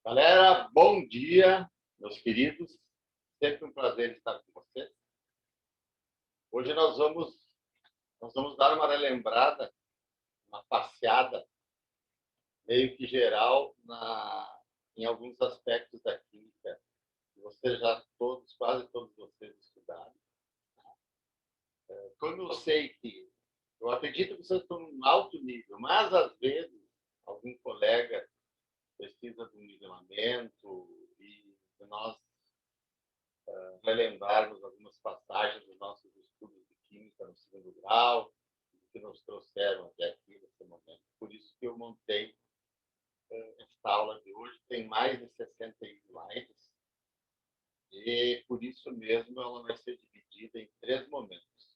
Galera, bom dia, meus queridos. Sempre um prazer estar com vocês. Hoje nós vamos dar uma relembrada, uma passeada meio que geral em alguns aspectos da química que vocês já todos, quase todos vocês estudaram. Como eu sei que eu acredito que vocês estão em alto nível, mas às vezes algum colega precisa de um nivelamento e nós relembrarmos algumas passagens dos nossos estudos de química no segundo grau, que nos trouxeram até aqui nesse momento. Por isso que eu montei esta aula de hoje. Tem mais de 60 slides e, por isso mesmo, ela vai ser dividida em 3 momentos.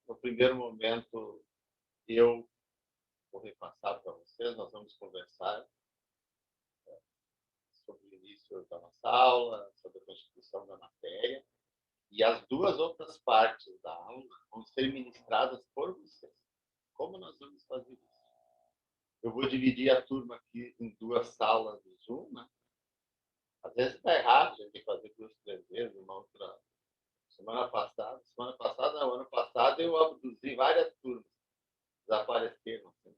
No primeiro momento, eu vou repassar para vocês, nós vamos conversar sobre o início da nossa aula, sobre a constituição da matéria. E as 2 outras partes da aula vão ser ministradas por vocês. Como nós vamos fazer isso? Eu vou dividir a turma aqui em 2 salas de Zoom, né? Às vezes está errado, a gente tem que fazer 2, 3 vezes, uma outra. Ano passado eu abduzi várias turmas, desapareceram. Assim,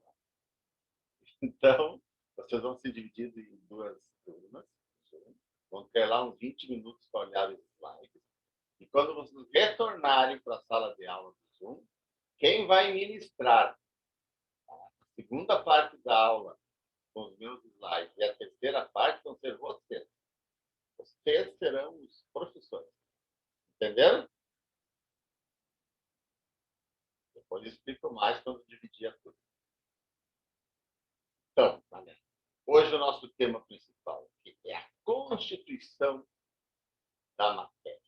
então, vocês vão ser divididos em 2 turmas, vão ter lá uns 20 minutos para olhar os slides. E quando vocês retornarem para a sala de aula do Zoom, quem vai ministrar a segunda parte da aula com os meus slides e a terceira parte vão ser vocês. Vocês serão os professores. Entenderam? Depois eu explico mais quando dividir a turma. Então, galera, hoje o nosso tema principal aqui é a constituição da matéria.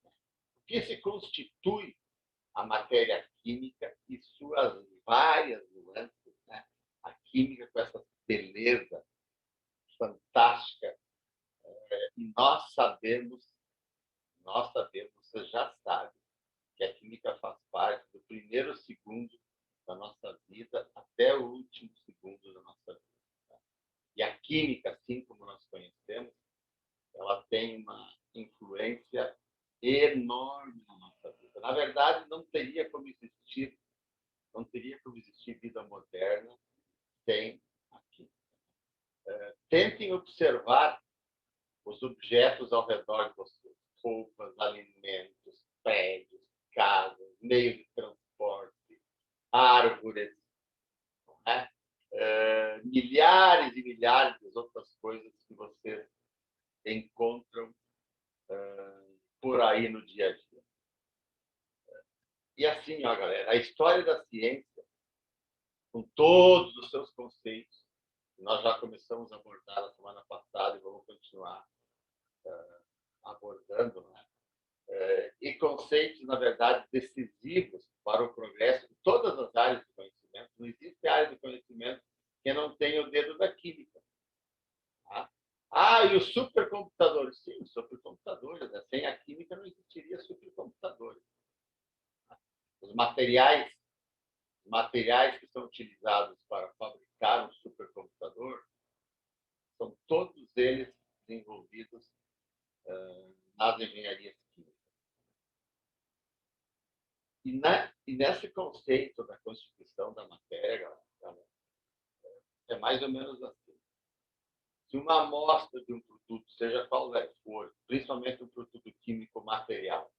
O que se constitui a matéria química e suas várias nuances, né? A química com essa beleza fantástica. E nós sabemos, você já sabe, que a química faz parte do primeiro segundo da nossa vida até o último segundo da nossa vida. E a química, assim como nós conhecemos, ela tem uma influência enorme na nossa vida. Na verdade, não teria como existir vida moderna sem a química. Tentem observar os objetos ao redor de vocês: roupas, alimentos, prédios, casas, meios de transporte, árvores, né? Milhares e milhares de outras coisas que vocês encontram por aí no dia a dia. E assim, ó, galera, a história da ciência, com todos os seus conceitos, nós já começamos a abordar na semana passada e vamos continuar abordando, né? E conceitos, na verdade, decisivos para o progresso de todas as áreas de conhecimento. Não existe área de conhecimento que não tenha o dedo da química. Tá? E os supercomputadores? Sim, supercomputadores. Né? Sem a química não existiria supercomputadores. Tá? Os materiais que são utilizados para fabricar um supercomputador são todos eles desenvolvidos nas engenharias químicas. E nesse conceito da constituição da matéria, galera, é mais ou menos assim. Se uma amostra de um produto, seja qual for, principalmente um produto químico material,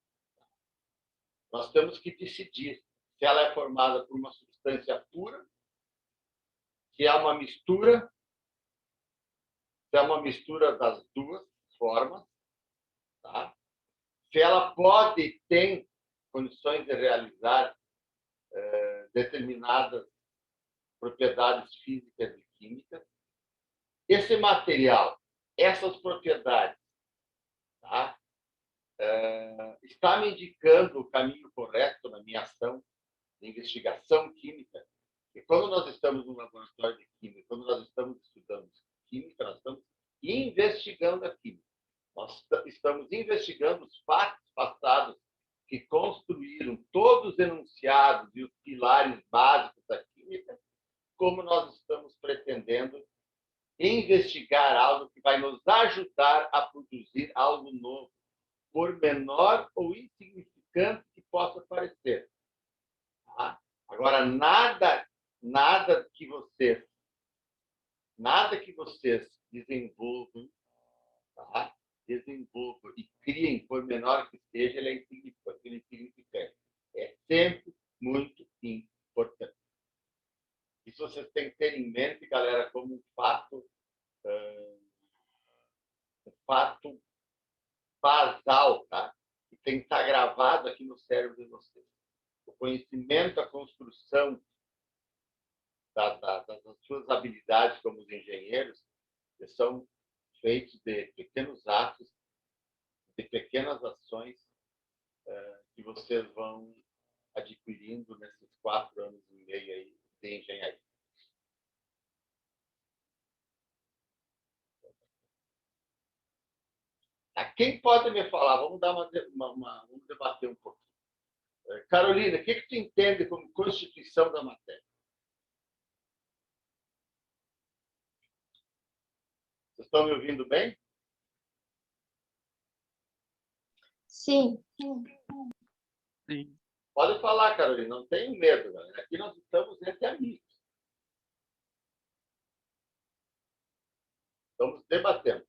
nós temos que decidir se ela é formada por uma substância pura, se é uma mistura, das 2 formas, tá? Se ela tem condições de realizar determinadas propriedades físicas e químicas. Esse material, essas propriedades, tá? Está me indicando o caminho correto na minha ação de investigação química. E quando nós estamos no laboratório de química, quando nós estamos estudando química, nós estamos investigando a química. Nós estamos investigando os fatos passados que construíram todos os enunciados e os pilares básicos da química, como nós estamos pretendendo investigar algo que vai nos ajudar a produzir algo novo, por menor ou insignificante que possa parecer. Tá? Agora, nada que vocês desenvolvam, tá? Desenvolvam e criem, por menor que seja, ele é insignificante. É sempre muito importante. Isso vocês têm que ter em mente, galera, como um fato basal, tá? Que tem que estar gravado aqui no cérebro de vocês. O conhecimento, a construção das suas habilidades como engenheiros são feitos de pequenos atos, de pequenas ações que vocês vão adquirindo nesses 4 anos e meio aí de engenharia. Quem pode me falar? Vamos dar vamos debater um pouquinho. Carolina, o que tu entende como constituição da matéria? Vocês estão me ouvindo bem? Sim. Sim. Pode falar, Carolina, não tenho medo, galera. Aqui nós estamos entre amigos. Estamos debatendo.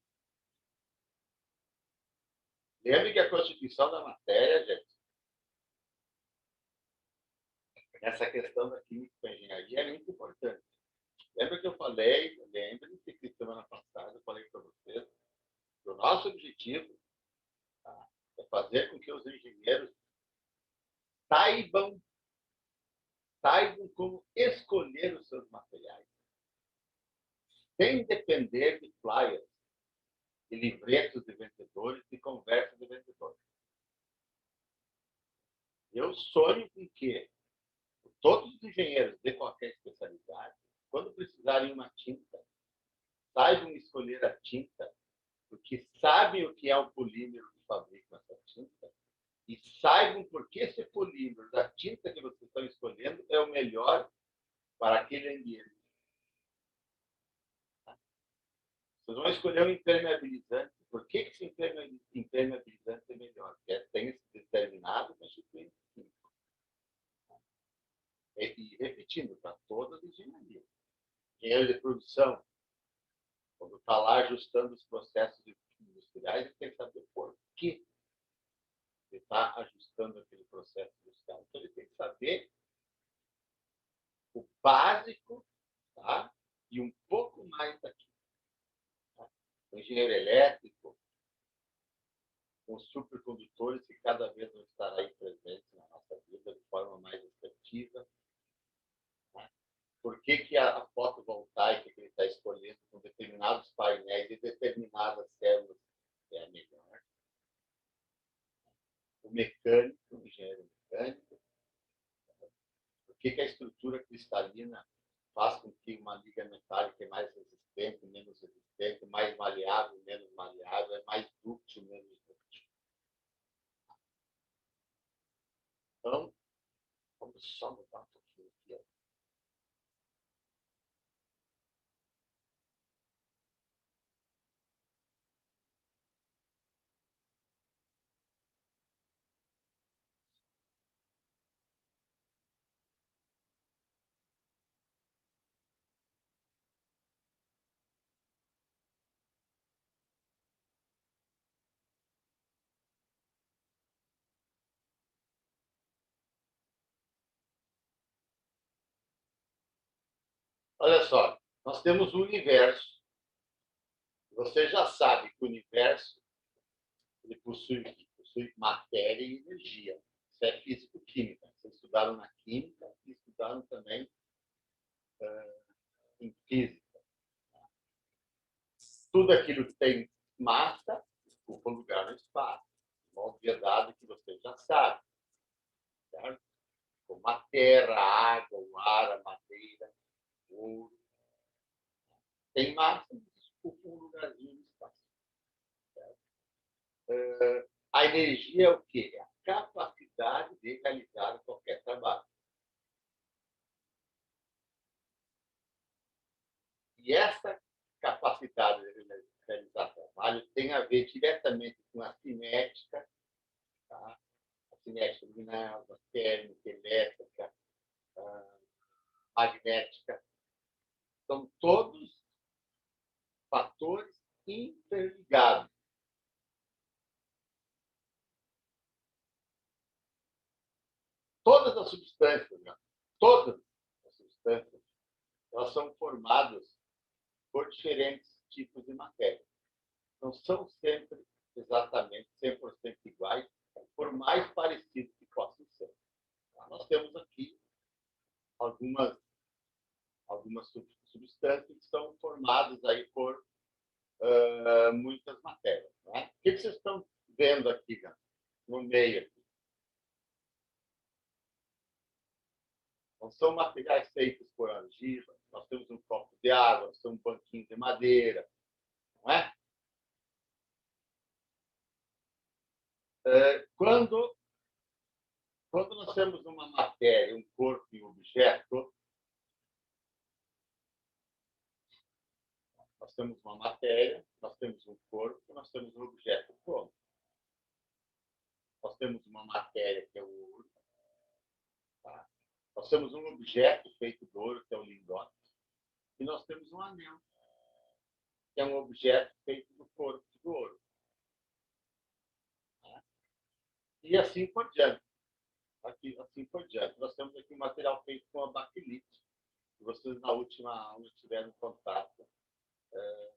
Lembre que a constituição da matéria, gente, essa questão da química e engenharia é muito importante. Lembra que eu falei, que semana passada eu falei para vocês, que o nosso objetivo, tá, é fazer com que os engenheiros saibam como escolher os seus materiais, sem depender de flyers, de livretos de vendedores, de conversas de vendedores. Eu sonho com que todos os engenheiros de qualquer especialidade, quando precisarem de uma tinta, saibam escolher a tinta, porque sabem o que é o polímero que fabricam essa tinta, e saibam por que esse polímero da tinta que vocês estão escolhendo é o melhor para aquele ambiente. Vocês vão escolher um impermeabilizante. Por que esse impermeabilizante é melhor? Porque tem esse determinado constituinte químico. E repetindo, para todas as engenharias. Engenheiro de produção, quando está lá ajustando os processos industriais, ele tem que saber por que ele está ajustando aquele processo industrial. Então, ele tem que saber o básico, tá? E um pouco mais daqui. Tá? O engenheiro elétrico, com supercondutores que cada vez vão estar aí presentes na nossa vida de forma mais efetiva. Tá? Por que a fotovoltaica que ele está escolhendo com determinados painéis e determinadas células é a melhor? O mecânico, o engenheiro mecânico, por que a estrutura cristalina faz com que uma liga metálica é mais resistente, menos resistente, mais maleável, menos maleável, é mais dúctil, menos dúctil? Então, vamos só mudar um pouquinho aqui. Olha só, nós temos o universo. Você já sabe que o universo ele possui matéria e energia. Isso é físico-química. Vocês estudaram na química e estudaram também em física. Tudo aquilo que tem massa ocupa lugar no espaço. Uma obviedade que você já sabe. Certo? Como a terra, a água, o ar, a madeira, o ouro. Tem massa, mas ocupa um lugarzinho no espaço. A energia é o quê? É a capacidade de realizar qualquer trabalho. E essa capacidade tem a ver diretamente com a cinética, tá? A cinética luminosa, térmica, elétrica, magnética. São todos fatores interligados. Todas as substâncias, né? Todas as substâncias, elas são formadas por diferentes tipos de matéria. Não são sempre exatamente 100% iguais, por mais parecidos que possam ser. Nós temos aqui algumas substâncias que são formadas aí por muitas matérias. Né? O que vocês estão vendo aqui, né? No meio aqui? Não são materiais feitos por argila, nós temos um copo de água, nós temos um banquinho de madeira, não é? Quando nós temos uma matéria, um corpo e um objeto, nós temos uma matéria, nós temos um corpo, nós temos um objeto pronto. Nós temos uma matéria, que é o ouro. Tá? Nós temos um objeto feito de ouro, que é o lingote. E nós temos um anel, que é um objeto feito do corpo do ouro. Tá? E assim por diante. Assim por diante. Nós temos aqui um material feito com a baquelite, que vocês na última aula tiveram contato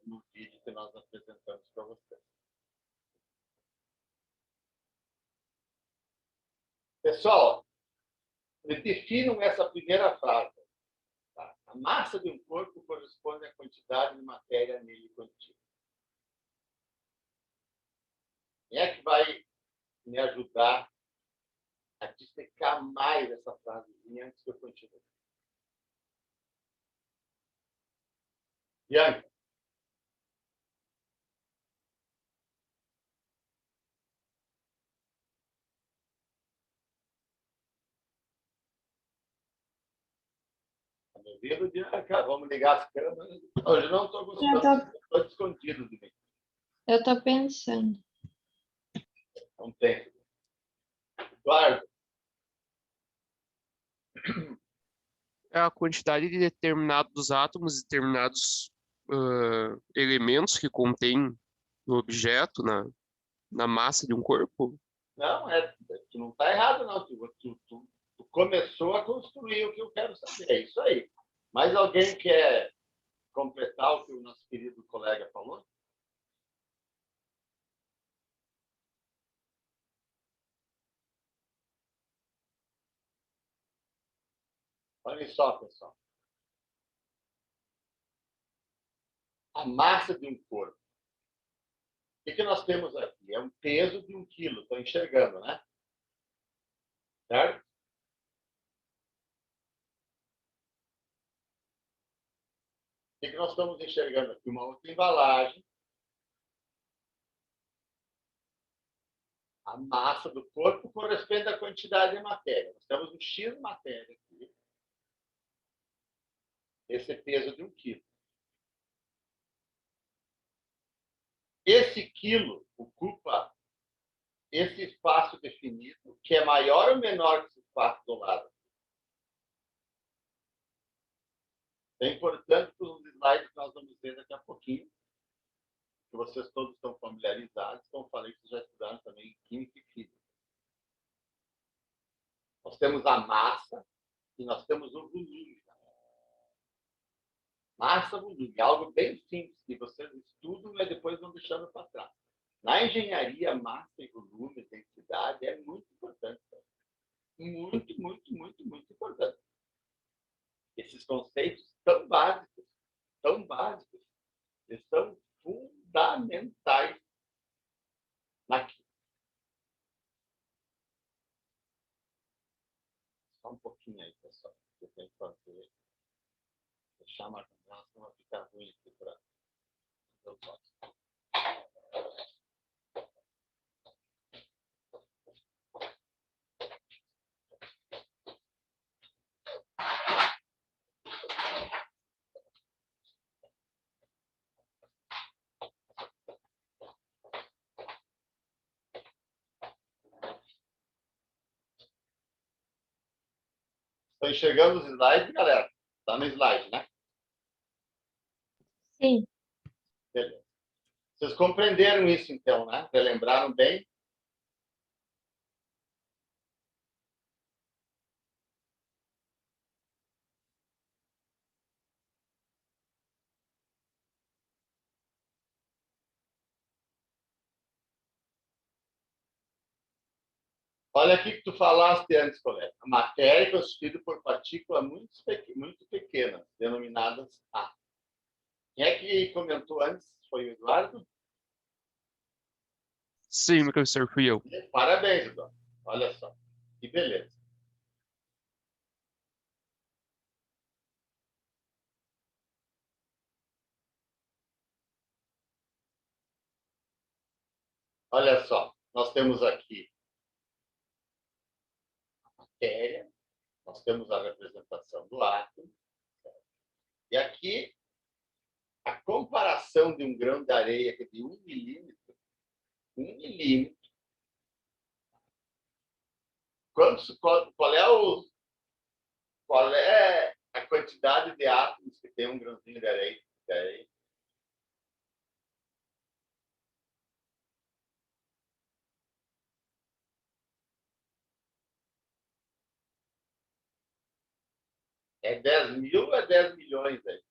no vídeo que nós apresentamos para vocês. Pessoal, definam essa primeira frase. Tá? A massa de um corpo corresponde à quantidade de matéria nele contida. Quem é que vai me ajudar a dissecar mais essa frasezinha antes que eu continue? Bianca. Tá me ouvindo, Bianca? Vamos ligar as câmeras. Hoje não estou gostando, estou escondido de mim. Eu estou pensando. Não tem. Eduardo. É a quantidade de determinados átomos, determinados elementos que contém no objeto, na massa de um corpo? Não, tu não está errado, não. Tu começou a construir o que eu quero saber. É isso aí. Mas alguém quer completar o que o nosso querido colega falou? Olha só, pessoal. A massa de um corpo. O que nós temos aqui? É um peso de 1 quilo. Estou enxergando, né? Certo? O que nós estamos enxergando aqui? Uma outra embalagem. A massa do corpo corresponde à quantidade de matéria. Nós temos um X de matéria aqui. Esse peso de 1 quilo. Esse quilo ocupa esse espaço definido, que é maior ou menor que esse espaço do lado. É importante para os slides que nós vamos ver daqui a pouquinho, que vocês todos estão familiarizados, como falei que vocês já estudaram também em Química e Física. Nós temos a massa e nós temos o volume. Massa, volume, algo bem simples, que vocês estudam e depois vão deixando para trás. Na engenharia, massa e volume, densidade, é muito importante. Muito, muito, muito, muito importante. Esses conceitos tão básicos, eles são fundamentais naquilo. Só um pouquinho aí, pessoal. Eu tenho que fazer. Deixar a marca, senão vai ficar ruim aqui para os olhos. Estão enxergando os slides, galera? Está no slide, né? Sim. Beleza. Vocês compreenderam isso, então, né? Relembraram bem? Olha aqui que tu falaste antes, colega. A matéria é constituída por partículas muito pequenas, denominadas A. Quem é que comentou antes? Foi o Eduardo? Sim, professor, fui eu. Parabéns, Eduardo. Olha só. Que beleza. Olha só. Nós temos aqui a matéria, nós temos a representação do átomo, e aqui a comparação de um grão de areia que é de 1 milímetro, 1 milímetro. Qual é a quantidade de átomos que tem um grãozinho de areia? É 10 mil ou é 10 milhões aí?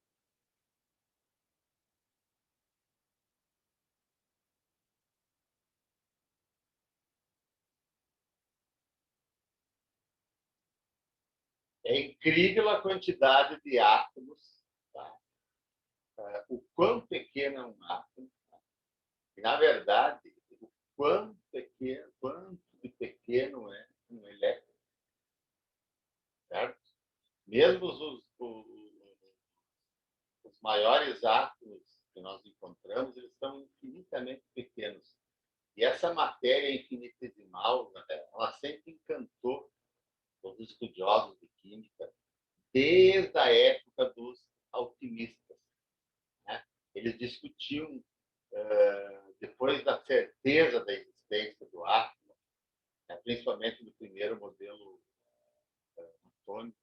É incrível a quantidade de átomos, tá? O quão pequeno é um átomo. Tá? E, na verdade, o quanto de pequeno é um elétron. Certo? Mesmo os maiores átomos que nós encontramos, eles são infinitamente pequenos. E essa matéria infinitesimal, ela sempre encantou os estudiosos de química, desde a época dos alquimistas. Né? Eles discutiam, depois da certeza da existência do átomo, né? Principalmente do primeiro modelo atômico,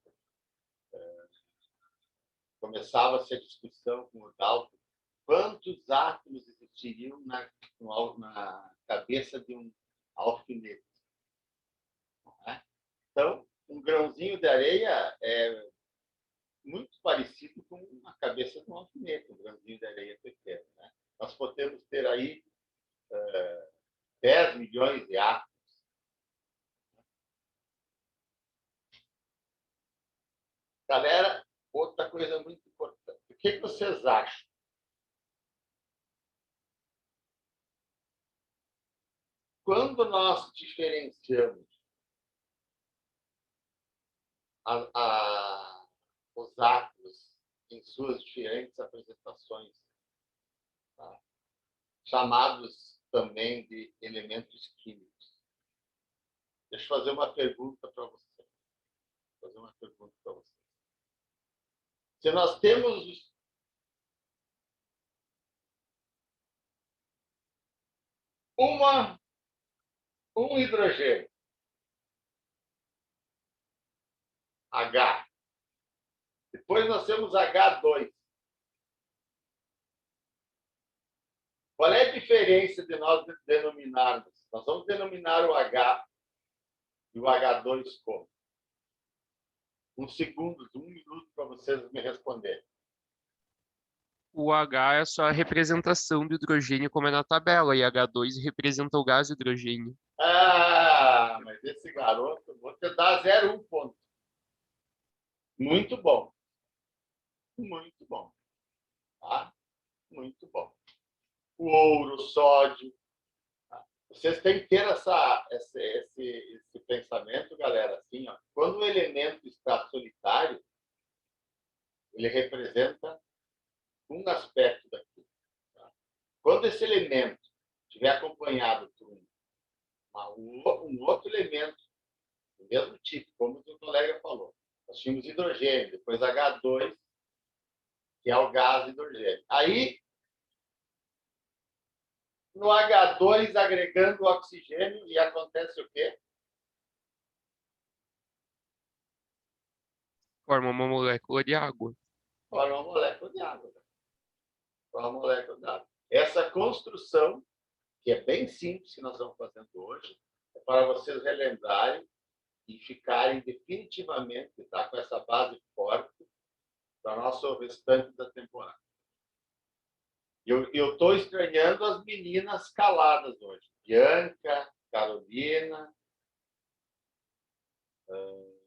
começava-se a discussão com o Dalton quantos átomos existiriam na cabeça de um alfinete. Né? Então, um grãozinho de areia é muito parecido com a cabeça de um alfinete, um grãozinho de areia pequeno. Né? Nós podemos ter aí 10 milhões de átomos. Galera, outra coisa muito importante. O que vocês acham? Quando nós diferenciamos os átomos em suas diferentes apresentações, tá? Chamados também de elementos químicos. Deixa eu fazer uma pergunta para você. Se nós temos um hidrogênio, H, depois nós temos H2. Qual é a diferença de nós denominarmos? Nós vamos denominar o H e o H2 como? 1 segundo, 1 minuto para vocês me responderem. O H é só a representação do hidrogênio como é na tabela, e H2 representa o gás hidrogênio. Ah, mas esse garoto, vou te dar 0,1 ponto. Muito bom. Muito bom. Tá? Muito bom. O ouro, o sódio. Tá? Vocês têm que ter esse pensamento, galera. Assim, ó, quando o elemento está solitário, ele representa um aspecto daquilo. Tá? Quando esse elemento estiver acompanhado por um outro elemento do mesmo tipo, como o colega falou, nós tínhamos hidrogênio, depois H2, que é o gás hidrogênio. Aí, no H2, agregando o oxigênio, e acontece o quê? Forma uma molécula de água. Forma uma molécula de água. Forma uma molécula de água. Essa construção, que é bem simples, que nós estamos fazendo hoje, é para vocês relembrarem e ficarem definitivamente, tá, com essa base forte para o nosso restante da temporada. Eu estou estranhando as meninas caladas hoje. Bianca, Carolina,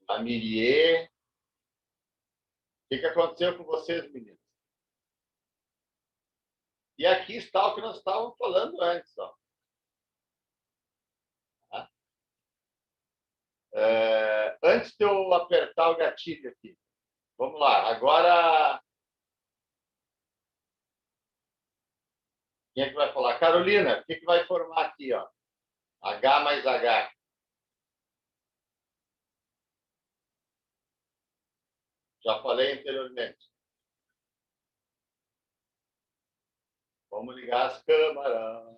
a Mirie. O que aconteceu com vocês, meninas? E aqui está o que nós estávamos falando antes. Ó. Antes de eu apertar o gatilho aqui. Vamos lá. Agora, quem é que vai falar? Carolina, o que vai formar aqui? Ó? H mais H. Já falei anteriormente. Vamos ligar as câmeras.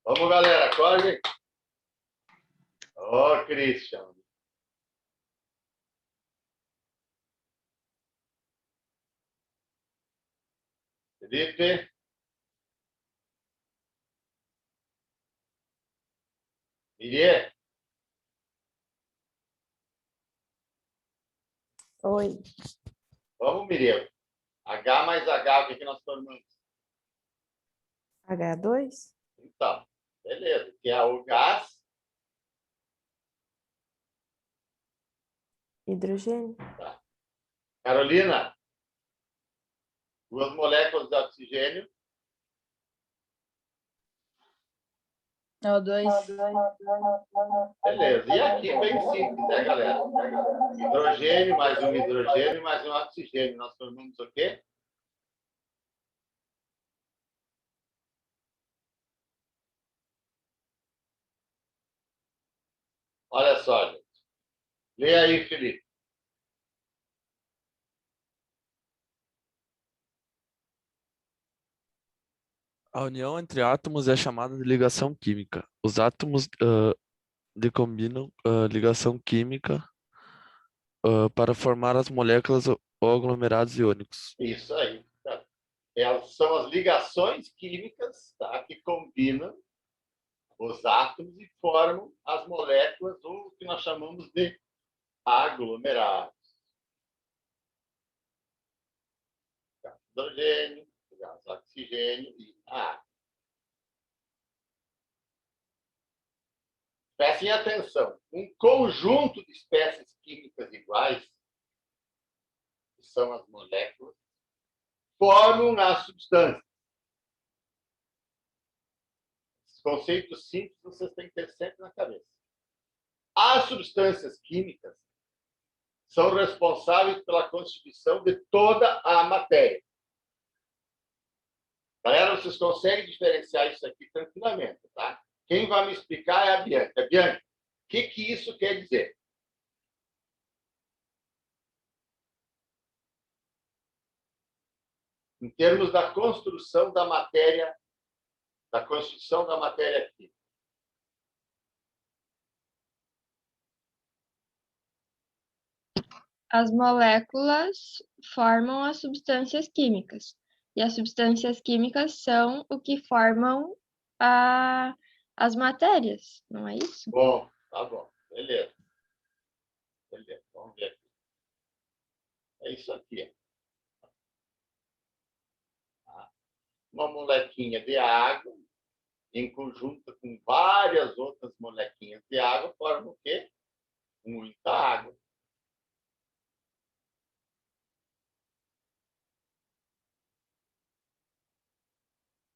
Vamos, galera, acorde. Ô, Christian. Felipe. Mirie. Oi. Vamos, Mirie. H mais H, o que nós formamos? H2? Então, beleza. Que é o gás. Hidrogênio. Tá. Carolina. Duas moléculas de oxigênio. O2. Beleza. E aqui, bem simples, né, galera? Hidrogênio, mais um hidrogênio, mais um oxigênio. Nós formamos o quê? Olha só, gente. Lê aí, Felipe. A união entre átomos é chamada de ligação química. Os átomos decombinam ligação química para formar as moléculas ou aglomerados iônicos. Isso aí. Tá? Elas são as ligações químicas, tá, que combinam os átomos e formam as moléculas, ou o que nós chamamos de aglomerados. Gás hidrogênio, gás oxigênio e água. Prestem atenção. Um conjunto de espécies químicas iguais, que são as moléculas, formam as substâncias. Esses conceitos simples vocês têm que ter sempre na cabeça. As substâncias químicas são responsáveis pela constituição de toda a matéria. Galera, vocês conseguem diferenciar isso aqui tranquilamente, tá? Quem vai me explicar é a Bianca. Bianca, o que isso quer dizer? Em termos da construção da matéria química. As moléculas formam as substâncias químicas. E as substâncias químicas são o que formam as matérias, não é isso? Bom, tá bom. Beleza. Beleza, vamos ver aqui. É isso aqui. Uma molequinha de água, em conjunto com várias outras molequinhas de água, forma o quê? Muita água.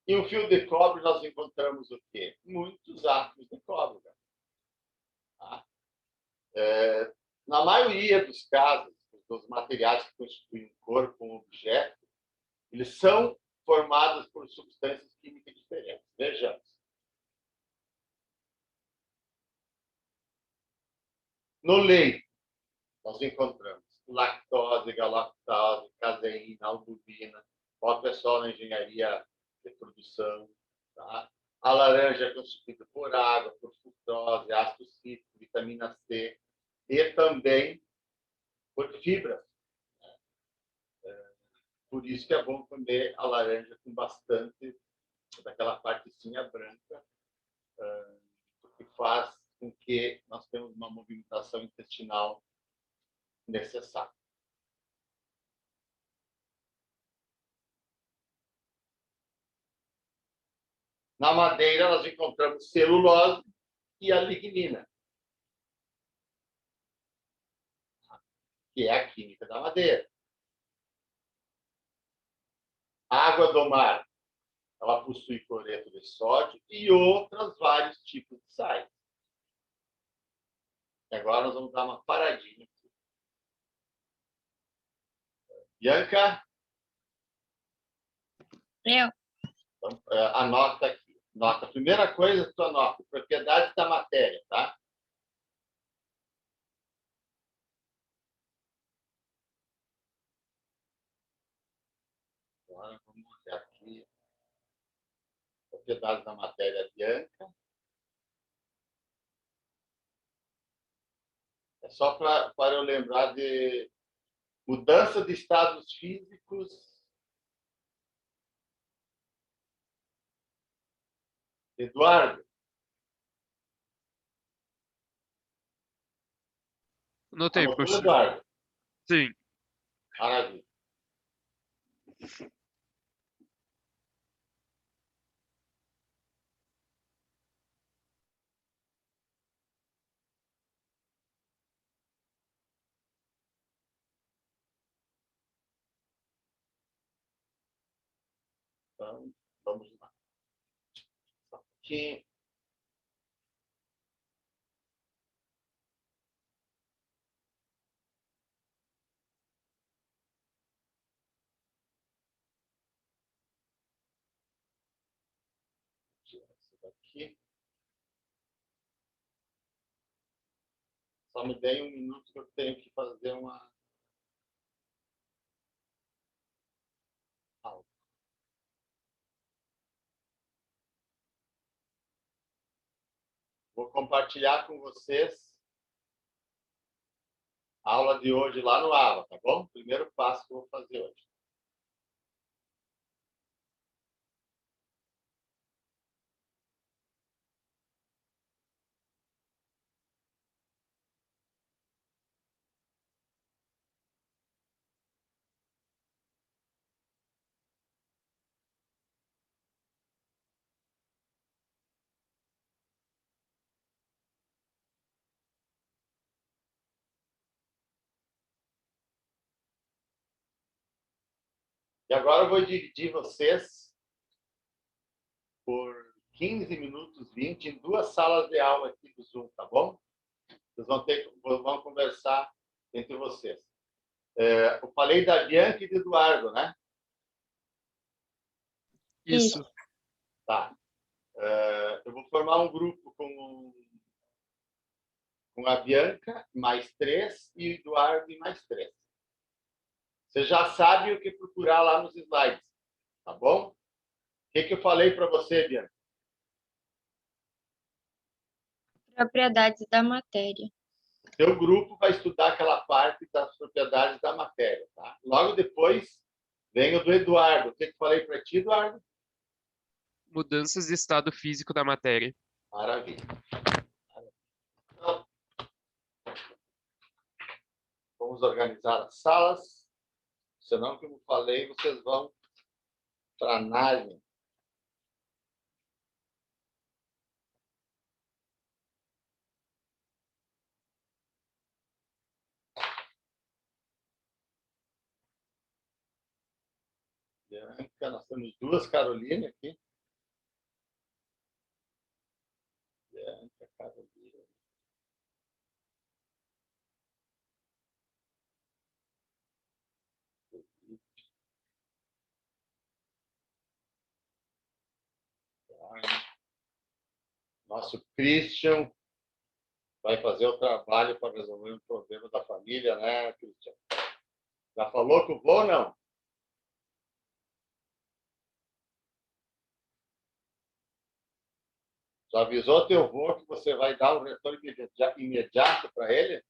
Em um fio de cobre, nós encontramos o quê? Muitos átomos de cobre. Tá? Na maioria dos casos, dos materiais que constituem um corpo, um objeto, eles são formados por substâncias químicas diferentes. Vejamos. No leite, nós encontramos lactose, galactose, caseína, albumina. Ó, pessoal na engenharia de produção. Tá? A laranja é constituída por água, por fructose, ácido cítrico, vitamina C e também por fibra. Por isso que é bom comer a laranja com bastante daquela partezinha branca, que faz com que nós tenhamos uma movimentação intestinal necessária. Na madeira, nós encontramos celulose e a lignina, que é a química da madeira. A água do mar, ela possui cloreto de sódio e outros vários tipos de sais. E agora nós vamos dar uma paradinha. Bianca? Eu. Então, anota aqui. Nota. Primeira coisa que tu anota, propriedades da matéria, tá? Agora vamos olhar aqui. Propriedades da matéria Bianca. É só para eu lembrar de mudança de estados físicos. Eduardo? Anotei, Anotou, professor. Eduardo? Sim. Maravilha. Então, vamos lá. Aqui. Esse daqui. Só me dê um minuto que eu tenho que fazer uma. Vou compartilhar com vocês a aula de hoje lá no AVA, tá bom? Primeiro passo que eu vou fazer hoje. E agora eu vou dividir vocês por 15 minutos, 20, em duas salas de aula aqui do Zoom, tá bom? Vocês vão conversar entre vocês. Eu falei da Bianca e do Eduardo, né? Isso. Tá. Eu vou formar um grupo com a Bianca, mais 3, e o Eduardo, e mais 3. Você já sabe o que procurar lá nos slides, tá bom? O que eu falei para você, Bianca? Propriedades da matéria. Seu grupo vai estudar aquela parte das propriedades da matéria, tá? Logo depois vem o do Eduardo. O que eu falei para ti, Eduardo? Mudanças de estado físico da matéria. Maravilha. Então, vamos organizar as salas. Senão, como falei, vocês vão para a análise. Bianca, nós temos duas Carolina aqui. Bianca, Carolina. Nosso Christian vai fazer o trabalho para resolver um problema da família, né, Christian? Já falou com o vô, não? Tu avisou teu avô que você vai dar um retorno imediato para ele?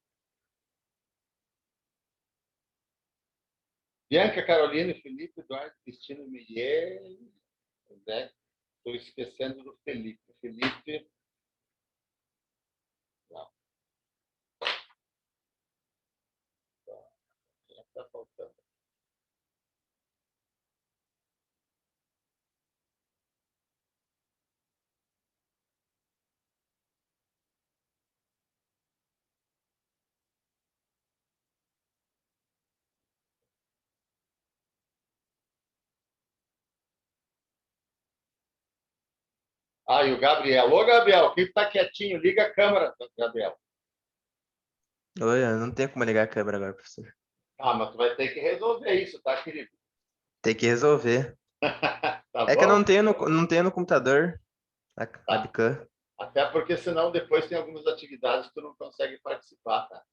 Bianca, Carolina, Felipe, Eduardo, Cristina, Miguel. Estou esquecendo do Felipe. Felipe. Não. Está faltando. Ah, e o Gabriel. Ô, Gabriel, quem está quietinho? Liga a câmera, Gabriel. Oi, eu não tenho como ligar a câmera agora, professor. Ah, mas tu vai ter que resolver isso, tá, querido? Tem que resolver. Tá É que eu bom? não tenho no computador a webcam. Até porque senão depois tem algumas atividades que tu não consegue participar, tá?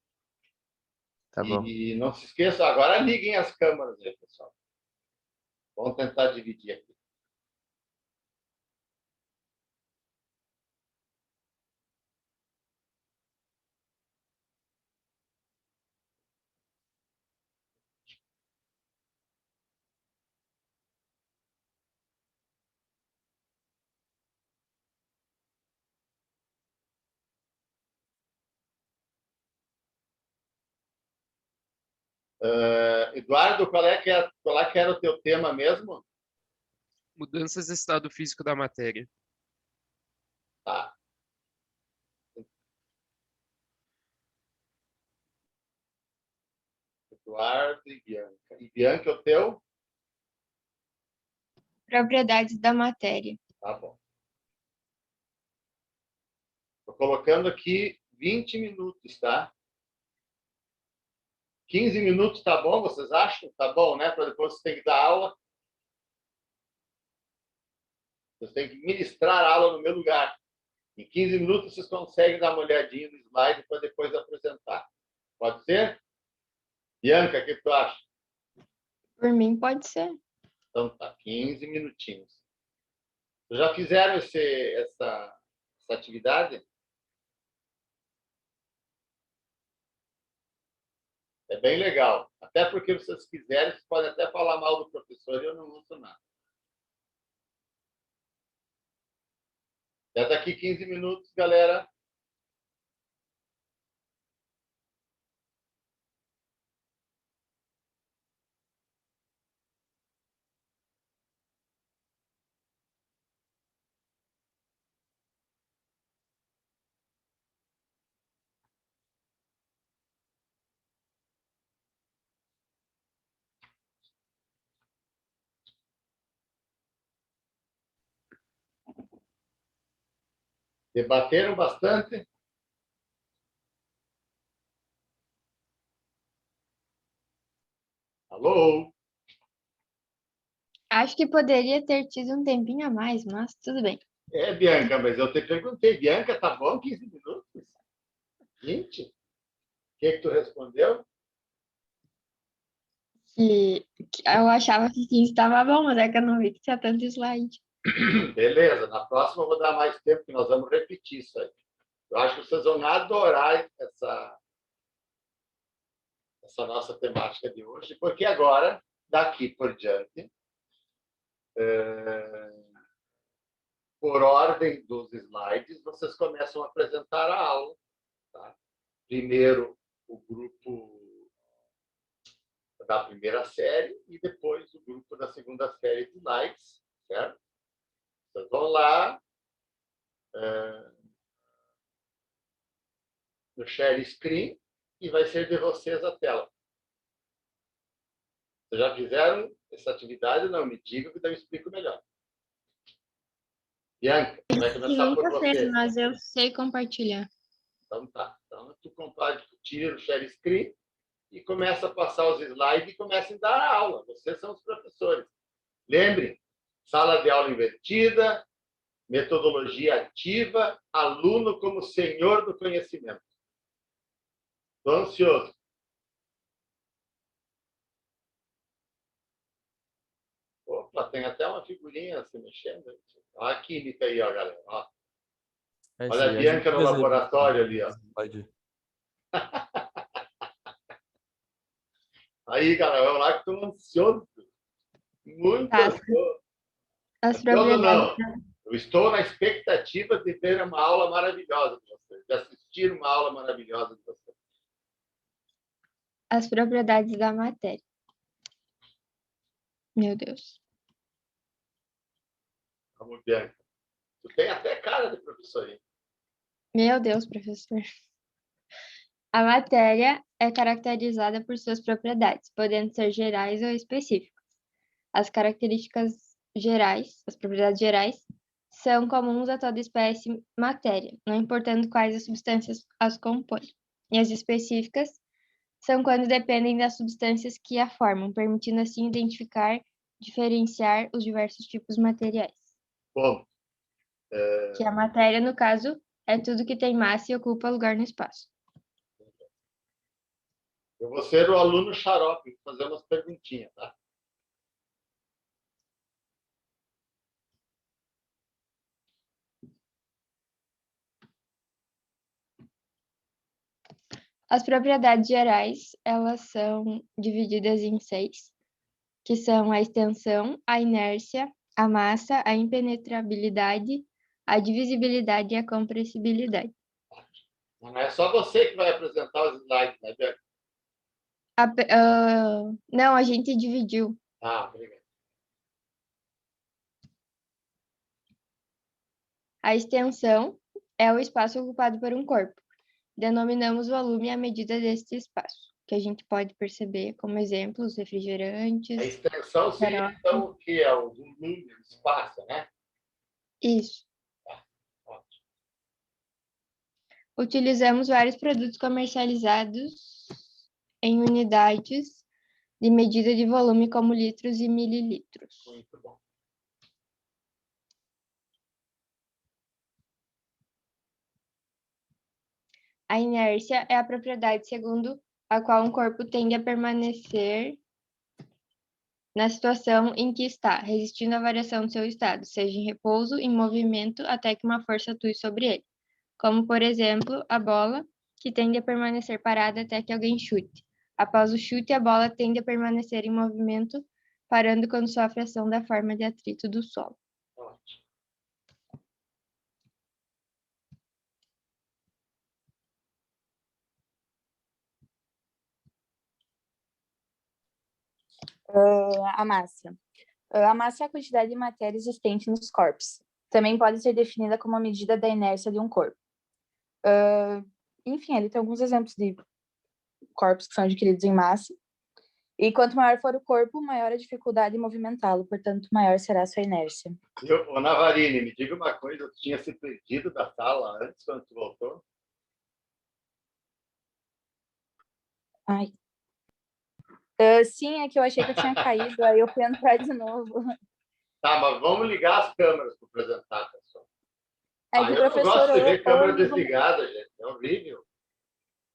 Tá bom. E não se esqueça, agora liguem as câmeras aí, pessoal. Vamos tentar dividir aqui. Eduardo, qual é que era o teu tema mesmo? Mudanças de estado físico da matéria. Tá. Eduardo e Bianca. E Bianca, é o teu? Propriedades da matéria. Tá bom. Estou colocando aqui 20 minutos, tá? 15 minutos tá bom, vocês acham? Tá bom, né? Para depois vocês têm que dar aula. Vocês têm que ministrar a aula no meu lugar. Em 15 minutos vocês conseguem dar uma olhadinha no slide para depois apresentar. Pode ser? Bianca, o que tu acha? Por mim, pode ser. Então tá, 15 minutinhos. Vocês já fizeram essa atividade? É bem legal. Até porque se vocês quiserem, vocês podem até falar mal do professor e eu não uso nada. Até daqui 15 minutos, galera. Debateram bastante? Alô? Acho que poderia ter tido um tempinho a mais, mas tudo bem. É, Bianca, mas eu te perguntei, Bianca, tá bom 15 minutos? 20? O que tu respondeu? Que eu achava que 15 estava bom, mas é que eu não vi que tinha tanto slide. Beleza, na próxima eu vou dar mais tempo, que nós vamos repetir isso aí. Eu acho que vocês vão adorar essa nossa temática de hoje, porque agora, daqui por diante, por ordem dos slides, vocês começam a apresentar a aula. Tá? Primeiro, o grupo da primeira série e depois o grupo da segunda série de slides, certo? Vocês vão lá no share screen e vai ser de vocês a tela. Vocês já fizeram essa atividade? Não, me diga que daí eu explico melhor. Bianca, vai começar por Nunca você. fez, mas eu sei compartilhar. Então tá. Então tu tira o share screen e começa a passar os slides e começa a dar a aula. Vocês são os professores. Lembre, sala de aula invertida, metodologia ativa, aluno como senhor do conhecimento. Estou ansioso. Opa, tem até uma figurinha se mexendo. Olha a química aí, ó, galera. Ó. Olha a sim, Bianca gente no fez laboratório ali, ó. slide. Aí, cara, eu lá que estou ansioso. Muito Tá, ansioso. as Ansioso propriedades, não. Eu estou na expectativa de ter uma aula maravilhosa de vocês, de assistir uma aula maravilhosa de vocês. as propriedades da matéria. Meu Deus. Vamos, Bianca. Tu tem até cara de professor aí. Meu Deus, professor. A matéria é caracterizada por suas propriedades, podendo ser gerais ou específicas. As características gerais, as propriedades gerais, são comuns a toda espécie matéria, não importando quais as substâncias as compõem. E as específicas são quando dependem das substâncias que a formam, permitindo assim identificar, diferenciar os diversos tipos materiais. Bom, Que a matéria, no caso, é tudo que tem massa e ocupa lugar no espaço. eu vou ser o aluno xarope, fazer umas perguntinhas, tá? As propriedades gerais, elas são divididas em 6, que são a extensão, a inércia, a massa, a impenetrabilidade, a divisibilidade e a compressibilidade. Não é só você que vai apresentar os slides, né, Bianca? Não, a gente dividiu. Ah, obrigado. A extensão é o espaço ocupado por um corpo. Denominamos volume à medida deste espaço, que a gente pode perceber como exemplo os A refrigerantes, extensão seria, xarope. então, o que é o volume, o espaço, né? Isso. Ótimo. Utilizamos vários produtos comercializados em unidades de medida de volume, como litros e mililitros. Muito bom. A inércia é a propriedade segundo a qual um corpo tende a permanecer na situação em que está, resistindo à variação do seu estado, seja em repouso, em movimento, até que uma força atue sobre ele. Como, por exemplo, a bola, que tende a permanecer parada até que alguém chute. Após o chute, a bola tende a permanecer em movimento, parando quando sofre ação da forma de atrito do solo. Ótimo. A massa. A massa é a quantidade de matéria existente nos corpos. Também pode ser definida como a medida da inércia de um corpo. Enfim, ele tem alguns exemplos de corpos que são adquiridos em massa. E quanto maior for o corpo, maior a dificuldade em movimentá-lo, portanto, maior será a sua inércia. Ô, Navarini, me diga uma coisa, tu tinha se perdido da sala antes, quando tu voltou? Ai. Sim, é que eu achei que eu tinha caído, aí eu fui entrar de novo. Tá, mas vamos ligar as câmeras para apresentar, pessoal. É que, Eu não professor, gosto de ou ver eu câmera ligo, desligada, gente. É horrível.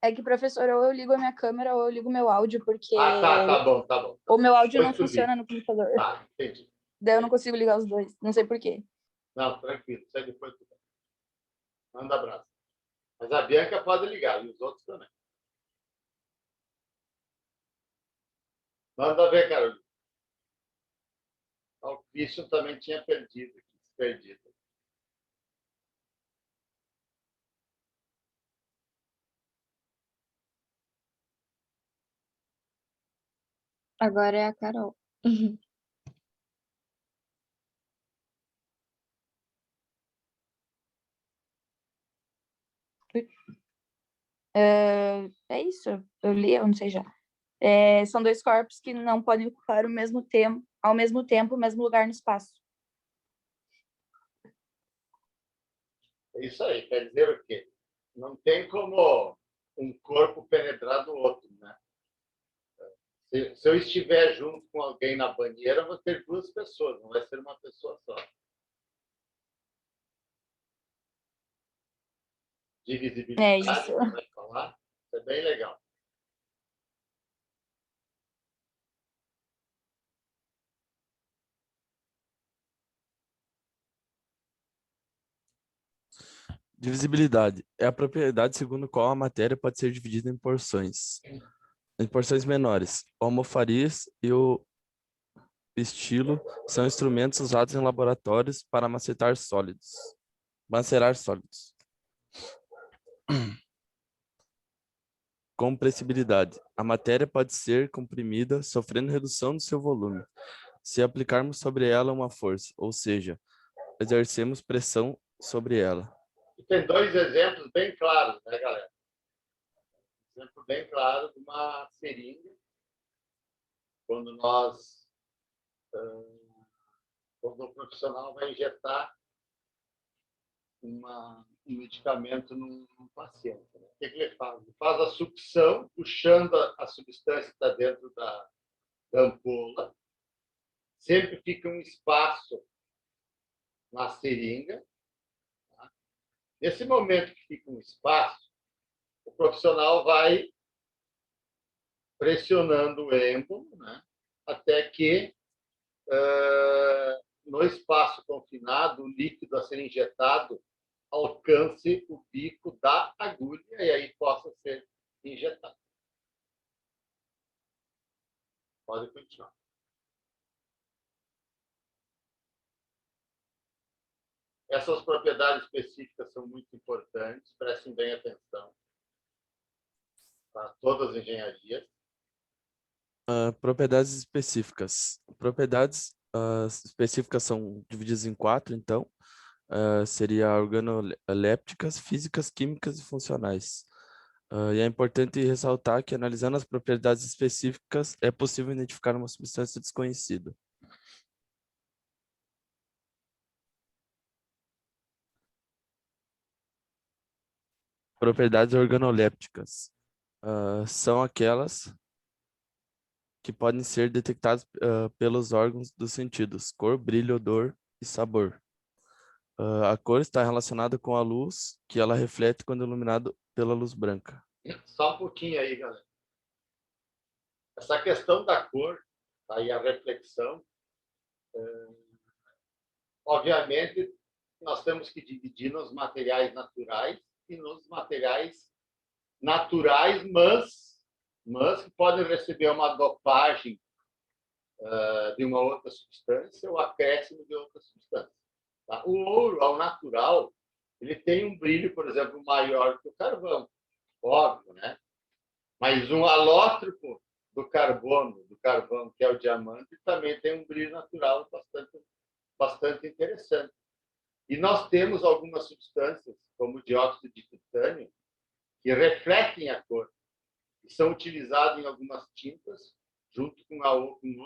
é que, professor, ou eu ligo a minha câmera ou eu ligo meu áudio, porque Ah, tá bom, tá bom. o meu áudio não Depois tu liga. funciona no computador. Tá, entendi. Daí eu não consigo ligar os dois, não sei por quê. Não, tranquilo. Isso aí depois tu manda abraço. Mas a Bianca pode ligar, e os outros também. Manda ver, Carolina. O Christian também tinha perdido. Perdido. Agora é a Carol. É isso, eu li, eu não sei já. São dois corpos que não podem ocupar o mesmo tempo, ao mesmo tempo, o mesmo lugar no espaço. É isso aí. Quer dizer o quê? Não tem como um corpo penetrar do outro, né? Se eu estiver junto com alguém na banheira, eu vou ter duas pessoas, não vai ser uma pessoa só. É Divisibilidade, isso. você vai falar? Isso é bem legal. Divisibilidade é a propriedade segundo a qual a matéria pode ser dividida em porções menores. O almofariz e o pistilo são instrumentos usados em laboratórios para macerar sólidos. Compressibilidade. A matéria pode ser comprimida, sofrendo redução do seu volume, se aplicarmos sobre ela uma força, ou seja, exercemos pressão sobre ela. E tem dois exemplos bem claros, né, galera? Exemplo bem claro de uma seringa, quando o profissional vai injetar um medicamento num paciente. Né? O que ele faz? Ele faz a sucção, puxando a substância que está dentro da ampola. Sempre fica um espaço na seringa. Tá? Nesse momento que fica um espaço, o profissional vai pressionando o êmbolo, né? Até que, no espaço confinado, o líquido a ser injetado alcance o bico da agulha e aí possa ser injetado. Pode continuar. Essas propriedades específicas são muito importantes, prestem bem atenção para todas as engenharias. Propriedades específicas. Propriedades específicas são divididas em 4, então. Seria organolépticas, físicas, químicas e funcionais. E é importante ressaltar que, analisando as propriedades específicas, é possível identificar uma substância desconhecida. Propriedades organolépticas são aquelas que podem ser detectadas pelos órgãos dos sentidos: cor, brilho, odor e sabor. A cor está relacionada com a luz que ela reflete quando iluminado pela luz branca. Só um pouquinho aí, galera. Essa questão da cor, aí a reflexão, obviamente, nós temos que dividir nos materiais naturais e nos materiais naturais, mas que podem receber uma dopagem de uma outra substância ou acréscimo de outra substância. Tá? O ouro, ao natural, ele tem um brilho, por exemplo, maior que o carvão, óbvio, né? Mas um alótropo do carvão, que é o diamante, também tem um brilho natural bastante interessante. E nós temos algumas substâncias, como o dióxido de titânio, que refletem a cor e são utilizadas em algumas tintas, junto com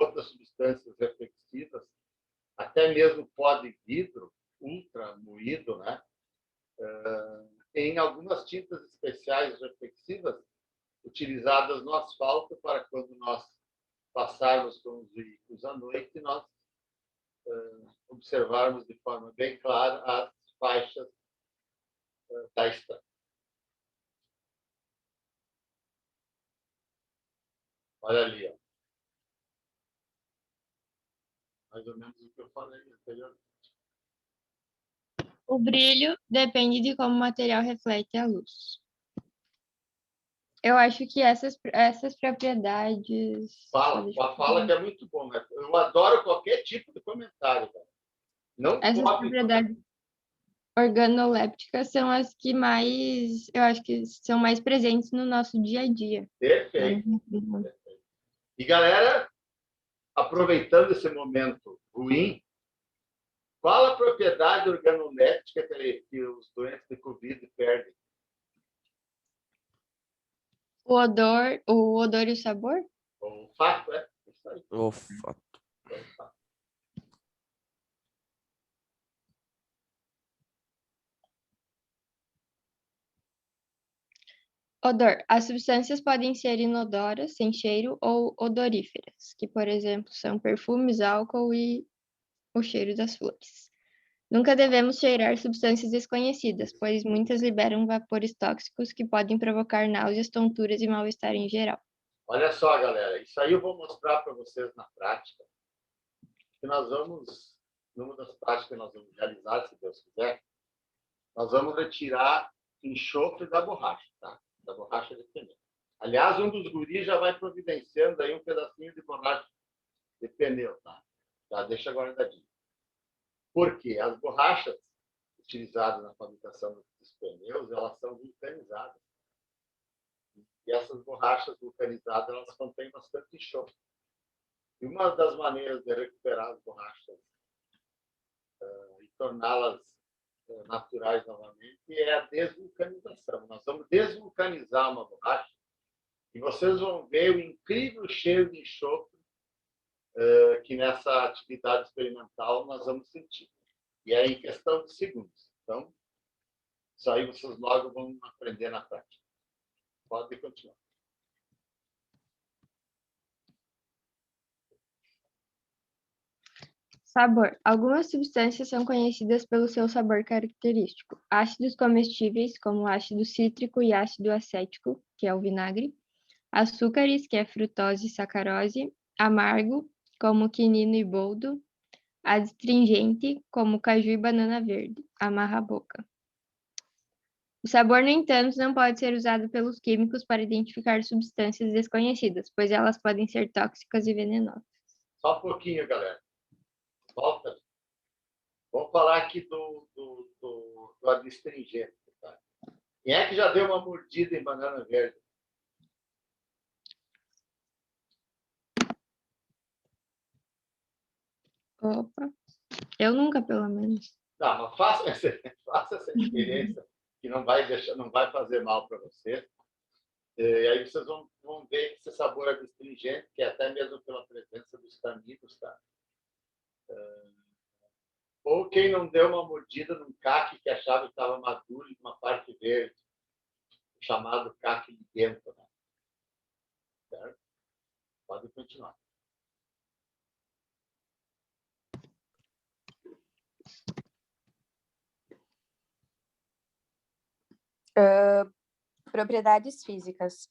outras substâncias reflexivas, até mesmo pó de vidro, ultra moído, né? Em algumas tintas especiais reflexivas, utilizadas no asfalto para quando nós passarmos com os veículos à noite, nós observarmos de forma bem clara as faixas da estrada. Olha ali, ó. Mais ou menos o que eu falei anteriormente. O brilho depende de como o material reflete a luz. Eu acho que essas propriedades... Fala que é muito bom, né? Eu adoro qualquer tipo de comentário, cara. Não Essas cobre propriedades organolépticas são as que mais, eu acho que são mais presentes no nosso dia a dia. Perfeito. E, galera, aproveitando esse momento ruim, qual a propriedade organoléptica que os doentes de Covid perdem? O odor e o sabor? O olfato, é? Isso aí. Olfato. Odor. As substâncias podem ser inodoras, sem cheiro, ou odoríferas, que, por exemplo, são perfumes, álcool e o cheiro das flores. Nunca devemos cheirar substâncias desconhecidas, pois muitas liberam vapores tóxicos que podem provocar náuseas, tonturas e mal-estar em geral. Olha só, galera, isso aí eu vou mostrar para vocês na prática. Que numa das práticas que nós vamos realizar, se Deus quiser, nós vamos retirar enxofre da borracha, tá? Da borracha de pneu. Aliás, um dos guris já vai providenciando aí um pedacinho de borracha de pneu, tá? Já deixa guardadinho. Por quê? As borrachas utilizadas na fabricação dos pneus, elas são vulcanizadas. E essas borrachas vulcanizadas, elas contêm bastante enxofre. E uma das maneiras de recuperar as borrachas e torná-las naturais novamente é a desvulcanização. Nós vamos desvulcanizar uma borracha e vocês vão ver o incrível cheiro de enxofre que nessa atividade experimental nós vamos sentir. E é em questão de segundos. Então, isso aí vocês logo vão aprender na prática. Pode continuar. Sabor. Algumas substâncias são conhecidas pelo seu sabor característico. Ácidos comestíveis, como ácido cítrico e ácido acético, que é o vinagre. Açúcares, que é frutose e sacarose. Amargo, como quinino e boldo. Adstringente, como caju e banana verde. Amarra a boca. O sabor, no entanto, não pode ser usado pelos químicos para identificar substâncias desconhecidas, pois elas podem ser tóxicas e venenosas. Só um pouquinho, galera. Volta. Vamos falar aqui do adstringente. Tá? Quem é que já deu uma mordida em banana verde? Opa, eu nunca, pelo menos. Não, mas faça essa experiência, que não vai fazer mal para você. E aí vocês vão ver que esse sabor adstringente, que é até mesmo pela presença dos taninos, tá? Ou quem não deu uma mordida num caque que achava que estava maduro em uma parte verde, chamado caque liguento, né? Certo? Pode continuar. Propriedades físicas.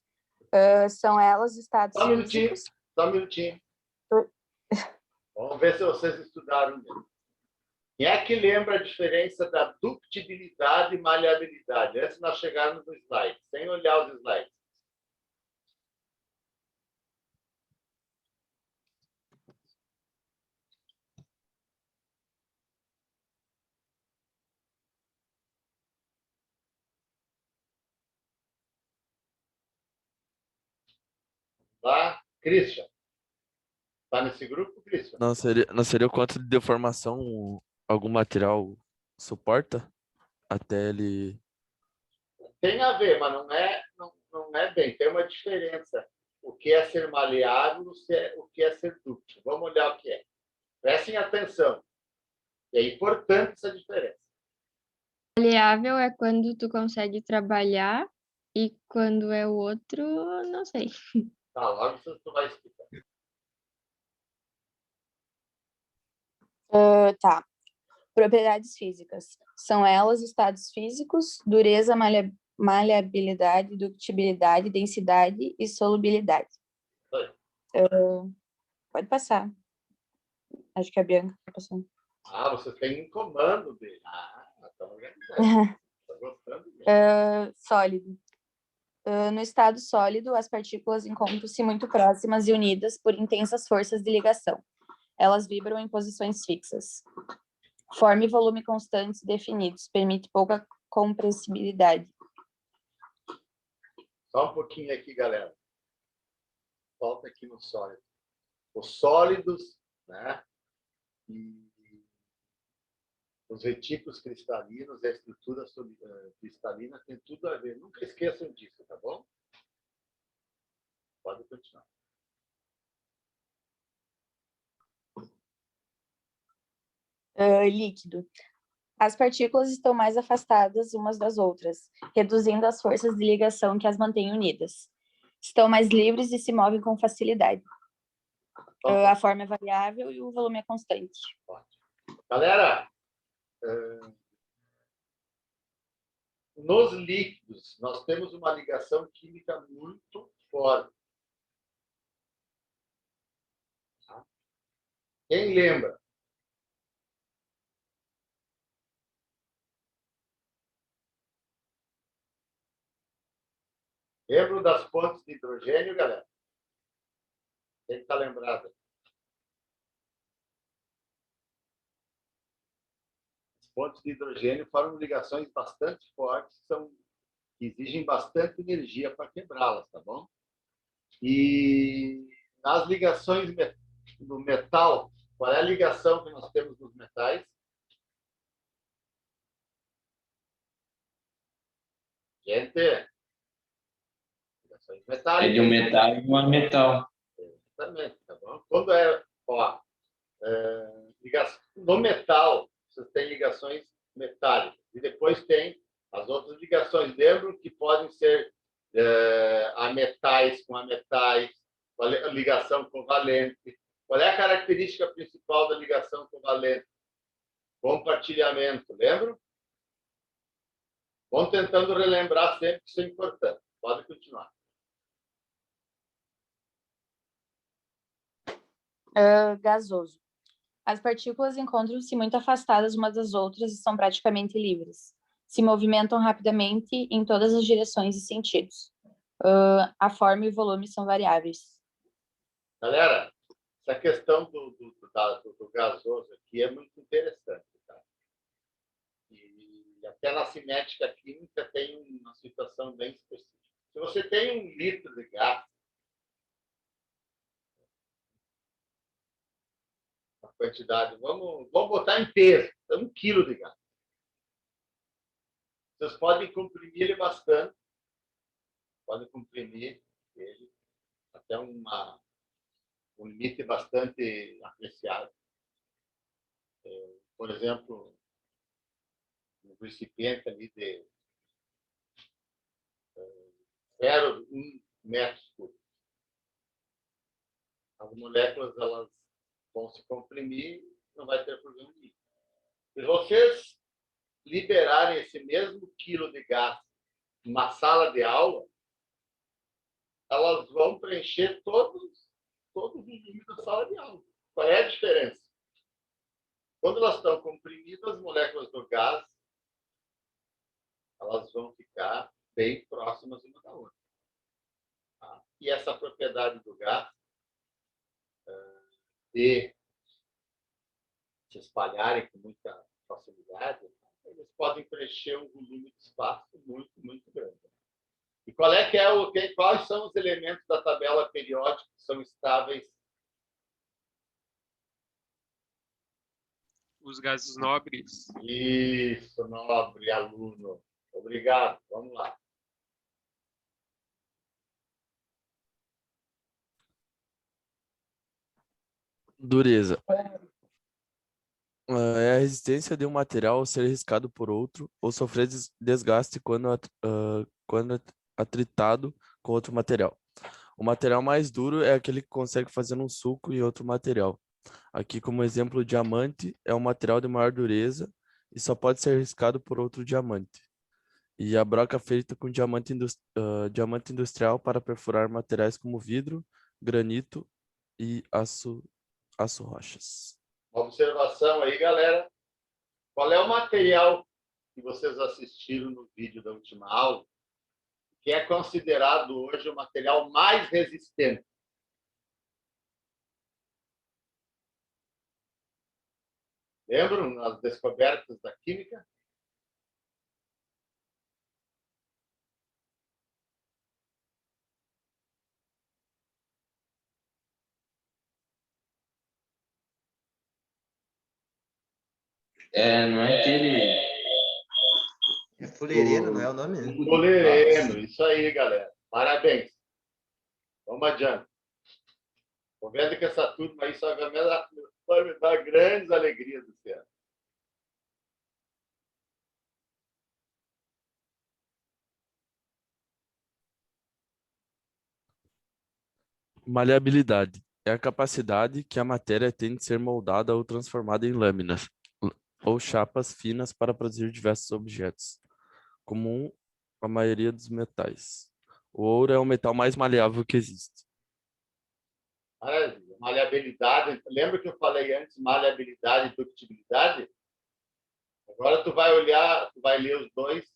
São elas estados Só um minutinho. físicos. Só um minutinho. Vamos ver se vocês estudaram mesmo. Quem é que lembra a diferença da ductibilidade e maleabilidade? Antes de nós chegarmos no slide, sem olhar os slides. Lá, Christian. Está nesse grupo, Christian? Não seria o quanto de deformação algum material suporta até ele. Tem a ver, mas não é bem. Tem uma diferença. O que é ser maleável, o que é ser dúctil. Vamos olhar o que é. Prestem atenção. É importante essa diferença. Maleável é quando tu consegue trabalhar e quando é o outro, não sei. Tá, logo tu vai explicar. Tá. Propriedades físicas. São elas estados físicos, dureza, maleabilidade, ductibilidade, densidade e solubilidade. Pode passar. Acho que a Bianca está passando. Ah, você tem um comando dele. Ah, tá organizado. Tá gostando mesmo. Sólido. No estado sólido, as partículas encontram-se muito próximas e unidas por intensas forças de ligação. Elas vibram em posições fixas. Forma e volume constantes definidos, permite pouca compressibilidade. Só um pouquinho aqui, galera. Volta aqui no sólido. Os sólidos, né? E os retículos cristalinos, a estrutura cristalina tem tudo a ver. Nunca esqueçam disso, tá bom? Pode continuar. Líquido. As partículas estão mais afastadas umas das outras, reduzindo as forças de ligação que as mantêm unidas. Estão mais livres e se movem com facilidade. A forma é variável e o volume é constante. Galera, nos líquidos, nós temos uma ligação química muito forte. Quem lembra? Lembram das pontes de hidrogênio, galera? Tem que estar lembrado. As pontes de hidrogênio formam ligações bastante fortes, que exigem bastante energia para quebrá-las, tá bom? E nas ligações do metal, qual é a ligação que nós temos nos metais? Gente, ligações É metálicas. de um metal e um metal. Exatamente, tá bom? Quando é, no metal, você tem ligações metálicas. E depois tem as outras ligações. Lembram que podem ser ametais com ametais, a ligação covalente. Qual é a característica principal da ligação covalente? Compartilhamento, lembram? Vão tentando relembrar sempre que isso é importante. Pode continuar. Gasoso. As partículas encontram-se muito afastadas umas das outras e são praticamente livres. Se movimentam rapidamente em todas as direções e sentidos. A forma e o volume são variáveis. Galera, essa questão do gasoso aqui é muito interessante. Tá? E até na cinética química tem uma situação bem específica. Se você tem 1 litro de gás, a quantidade, vamos botar em peso, 1 quilo de gás. Vocês podem comprimir ele bastante, podem comprimir ele até um limite bastante apreciado. Por exemplo, um recipiente ali de 0,1 metros cúbicos. As moléculas elas vão se comprimir, não vai ter problema nenhum. Se vocês liberarem esse mesmo quilo de gás numa sala de aula, elas vão preencher todos os volumes da sala de aula. Qual é a diferença? Quando elas estão comprimidas, as moléculas do gás elas vão ficar bem próximas uma da outra. Tá? E essa propriedade do gás de se espalharem com muita facilidade, eles podem preencher um volume de espaço muito, muito grande. E quais são os elementos da tabela periódica que são estáveis? Os gases nobres. Isso, nobre aluno. Obrigado. Vamos lá. Dureza. É a resistência de um material ao ser riscado por outro ou sofrer desgaste quando atritado com outro material. O material mais duro é aquele que consegue fazer um sulco em outro material. Aqui, como exemplo, o diamante é um material de maior dureza e só pode ser riscado por outro diamante. E a broca feita com diamante industrial para perfurar materiais como vidro, granito e aço rochas. Uma observação aí, galera. Qual é o material que vocês assistiram no vídeo da última aula que é considerado hoje o material mais resistente? Lembram as descobertas da química? Não é aquele... É fuleireno, não é o nome? Fuleireno, isso aí, galera. Parabéns. Vamos adiante. Estou vendo que essa turma aí só vai me dar grandes alegrias esse ano. Maleabilidade é a capacidade que a matéria tem de ser moldada ou transformada em lâminas ou chapas finas para produzir diversos objetos, comum a maioria dos metais. O ouro é o metal mais maleável que existe. Maravilha. Maleabilidade. Lembra que eu falei antes maleabilidade e ductibilidade? Agora tu vai olhar, tu vai ler os dois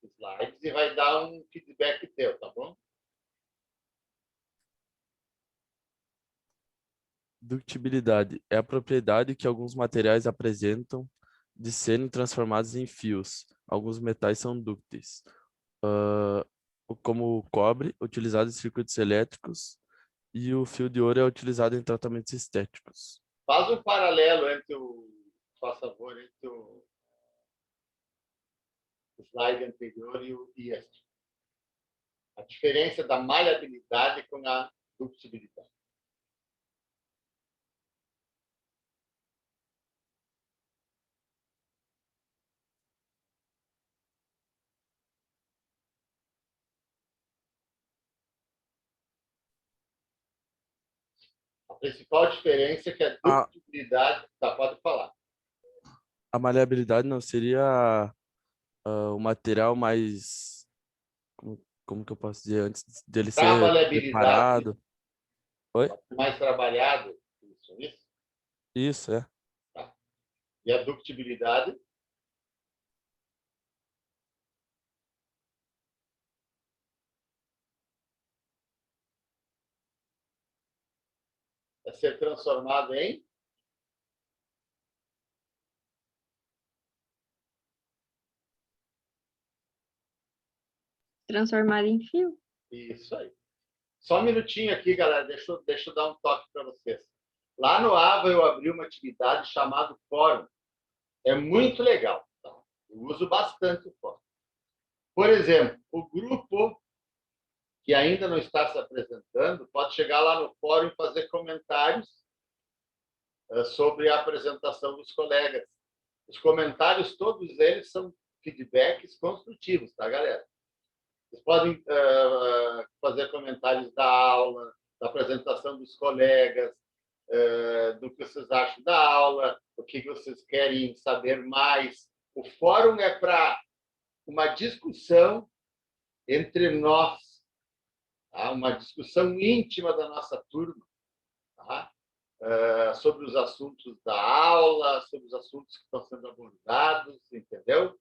slides e vai dar um feedback teu, tá bom? Ductibilidade é a propriedade que alguns materiais apresentam de serem transformados em fios. Alguns metais são dúcteis, como o cobre, utilizado em circuitos elétricos, e o fio de ouro é utilizado em tratamentos estéticos. Faz um paralelo entre por favor, entre o slide anterior e este. A diferença da maleabilidade com a ductibilidade. A principal diferença é que a ductibilidade... Tá, pode falar. A maleabilidade não seria o material mais... Como que eu posso dizer? Antes dele Para ser maleabilidade, preparado. Oi? mais trabalhado, isso? Isso, é. Tá. E a ductibilidade? É ser transformado em... Transformado em fio. Isso aí. Só um minutinho aqui, galera. Deixa eu dar um toque para vocês. Lá no AVA eu abri uma atividade chamada Fórum. É muito legal. Tá? Eu uso bastante o Fórum. Por exemplo, o grupo que ainda não está se apresentando pode chegar lá no Fórum e fazer comentários sobre a apresentação dos colegas. Os comentários, todos eles, são feedbacks construtivos, tá, galera? Vocês podem fazer comentários da aula, da apresentação dos colegas, do que vocês acham da aula, o que vocês querem saber mais. O fórum é para uma discussão entre nós, tá? Uma discussão íntima da nossa turma, tá? Sobre os assuntos da aula, sobre os assuntos que estão sendo abordados, entendeu?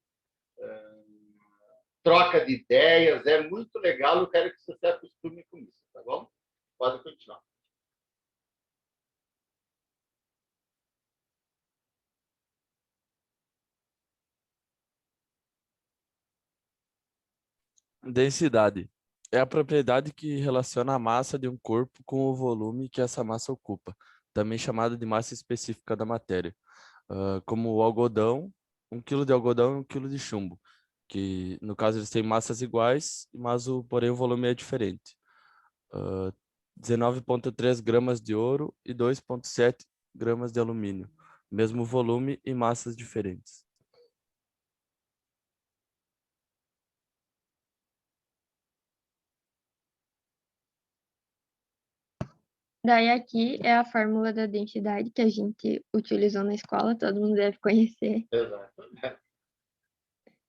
Troca de ideias, é muito legal, eu quero que você se acostume com isso, tá bom? Pode continuar. Densidade é a propriedade que relaciona a massa de um corpo com o volume que essa massa ocupa, também chamada de massa específica da matéria, como o algodão, 1 quilo de algodão e 1 quilo de chumbo, que no caso eles têm massas iguais, mas porém o volume é diferente. 19,3 gramas de ouro e 2,7 gramas de alumínio, mesmo volume e massas diferentes. Daí aqui é a fórmula da densidade que a gente utilizou na escola, todo mundo deve conhecer. Exato.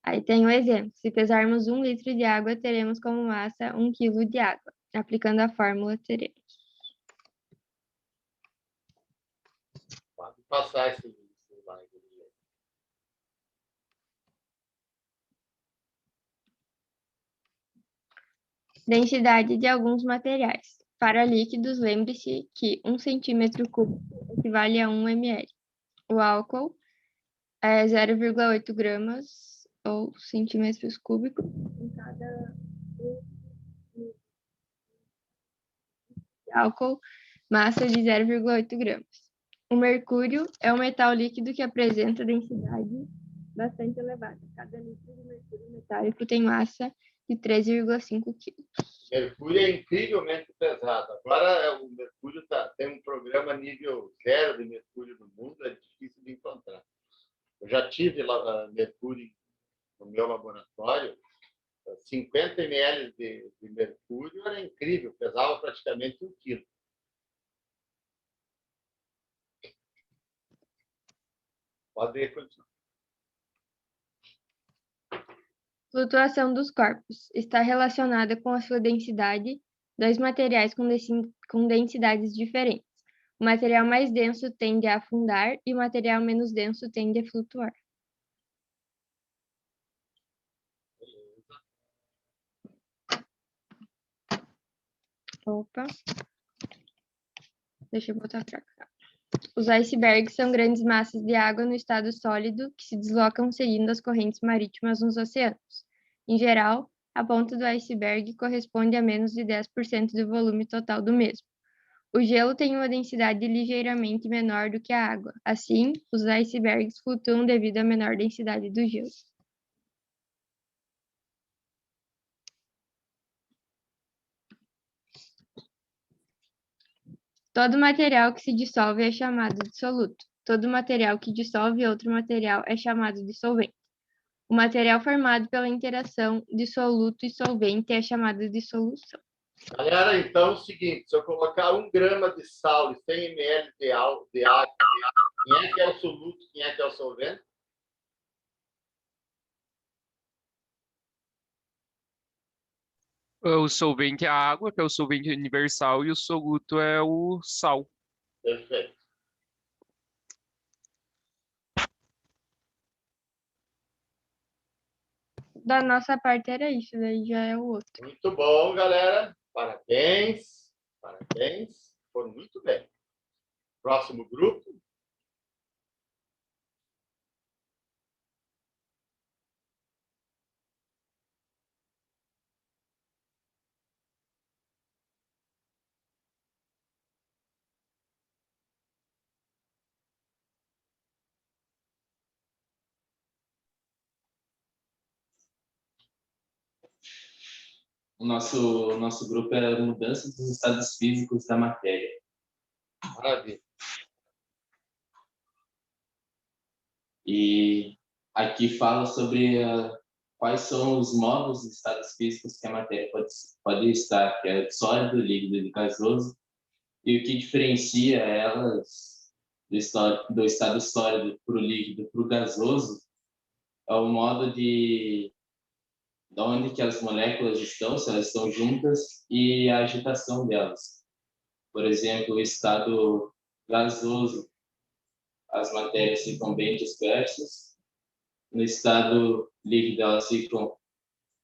Aí tem o exemplo. Se pesarmos 1 litro de água, teremos como massa 1 quilo de água. Aplicando a fórmula, teremos. Pode passar esse slide. Densidade de alguns materiais. Para líquidos, lembre-se que 1 centímetro cúbico equivale a 1 ml. O álcool é 0,8 gramas ou centímetros cúbicos em cada álcool, massa de 0,8 gramas. O mercúrio é um metal líquido que apresenta densidade bastante elevada. Cada litro de mercúrio metálico tem massa de 13,5 kg. Mercúrio é incrivelmente pesado. Agora o mercúrio tem um programa nível 0 de mercúrio no mundo, é difícil de encontrar. Eu já tive mercúrio no meu laboratório, 50 ml de mercúrio era incrível, pesava praticamente 1 quilo. Pode continuar. Flutuação dos corpos está relacionada com a sua densidade, dois materiais com densidades diferentes. O material mais denso tende a afundar e o material menos denso tende a flutuar. Opa. Deixa eu botar pra cá. Os icebergs são grandes massas de água no estado sólido que se deslocam seguindo as correntes marítimas nos oceanos. Em geral, a ponta do iceberg corresponde a menos de 10% do volume total do mesmo. O gelo tem uma densidade ligeiramente menor do que a água. Assim, os icebergs flutuam devido à menor densidade do gelo. Todo material que se dissolve é chamado de soluto. Todo material que dissolve outro material é chamado de solvente. O material formado pela interação de soluto e solvente é chamado de solução. Galera, então é o seguinte, se eu colocar 1 grama de sal e 100 ml de água, quem é que é o soluto, quem é que é o solvente? O solvente é a água, que é o solvente universal, e o soluto é o sal. Perfeito. Da nossa parte era isso, daí já é o outro. Muito bom, galera. Parabéns. Parabéns. Foram muito bem. Próximo grupo. O nosso grupo é mudança dos estados físicos da matéria. Maravilha. E aqui fala sobre quais são os modos de estados físicos que a matéria pode estar, que é sólido, líquido e gasoso, e o que diferencia elas do estado sólido para o líquido para o gasoso é o modo de onde que as moléculas estão, se elas estão juntas, e a agitação delas. Por exemplo, o estado gasoso, as matérias ficam bem dispersas. No estado líquido, elas ficam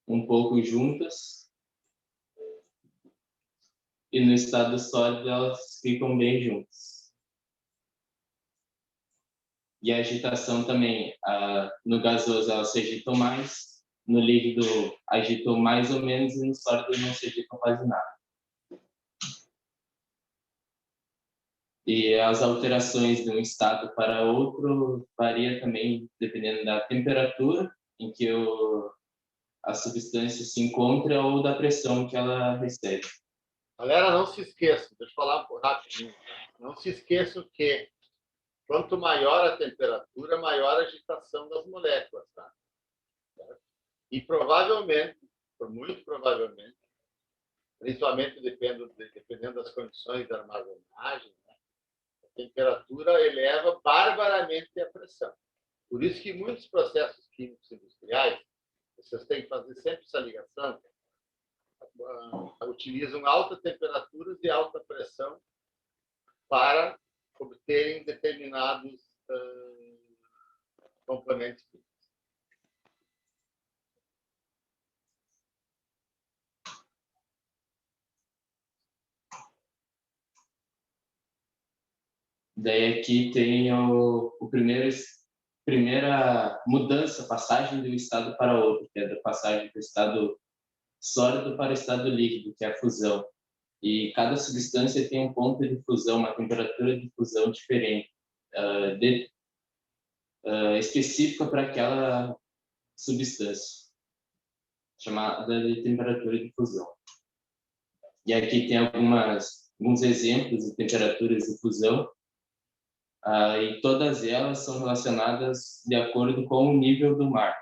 um pouco juntas. E no estado sólido, elas ficam bem juntas. E a agitação também, no gasoso, elas se agitam mais. No líquido, agitam mais ou menos, e no sólido não se agitam quase nada. E as alterações de um estado para outro varia também dependendo da temperatura em que a substância se encontra ou da pressão que ela recebe. Galera, não se esqueçam, deixa eu falar rapidinho. Não se esqueçam que quanto maior a temperatura, maior a agitação das moléculas. Tá? E provavelmente, muito provavelmente, principalmente dependendo das condições de armazenagem, né? A temperatura eleva barbaramente a pressão. Por isso que muitos processos químicos industriais, vocês têm que fazer sempre essa ligação, utilizam altas temperaturas e alta pressão para obterem determinados componentes químicos. Daí aqui tem primeira mudança, passagem de um estado para outro, que é da passagem do estado sólido para o estado líquido, que é a fusão. E cada substância tem um ponto de fusão, uma temperatura de fusão diferente, específica para aquela substância, chamada de temperatura de fusão. E aqui tem alguns exemplos de temperaturas de fusão, e todas elas são relacionadas de acordo com o nível do mar.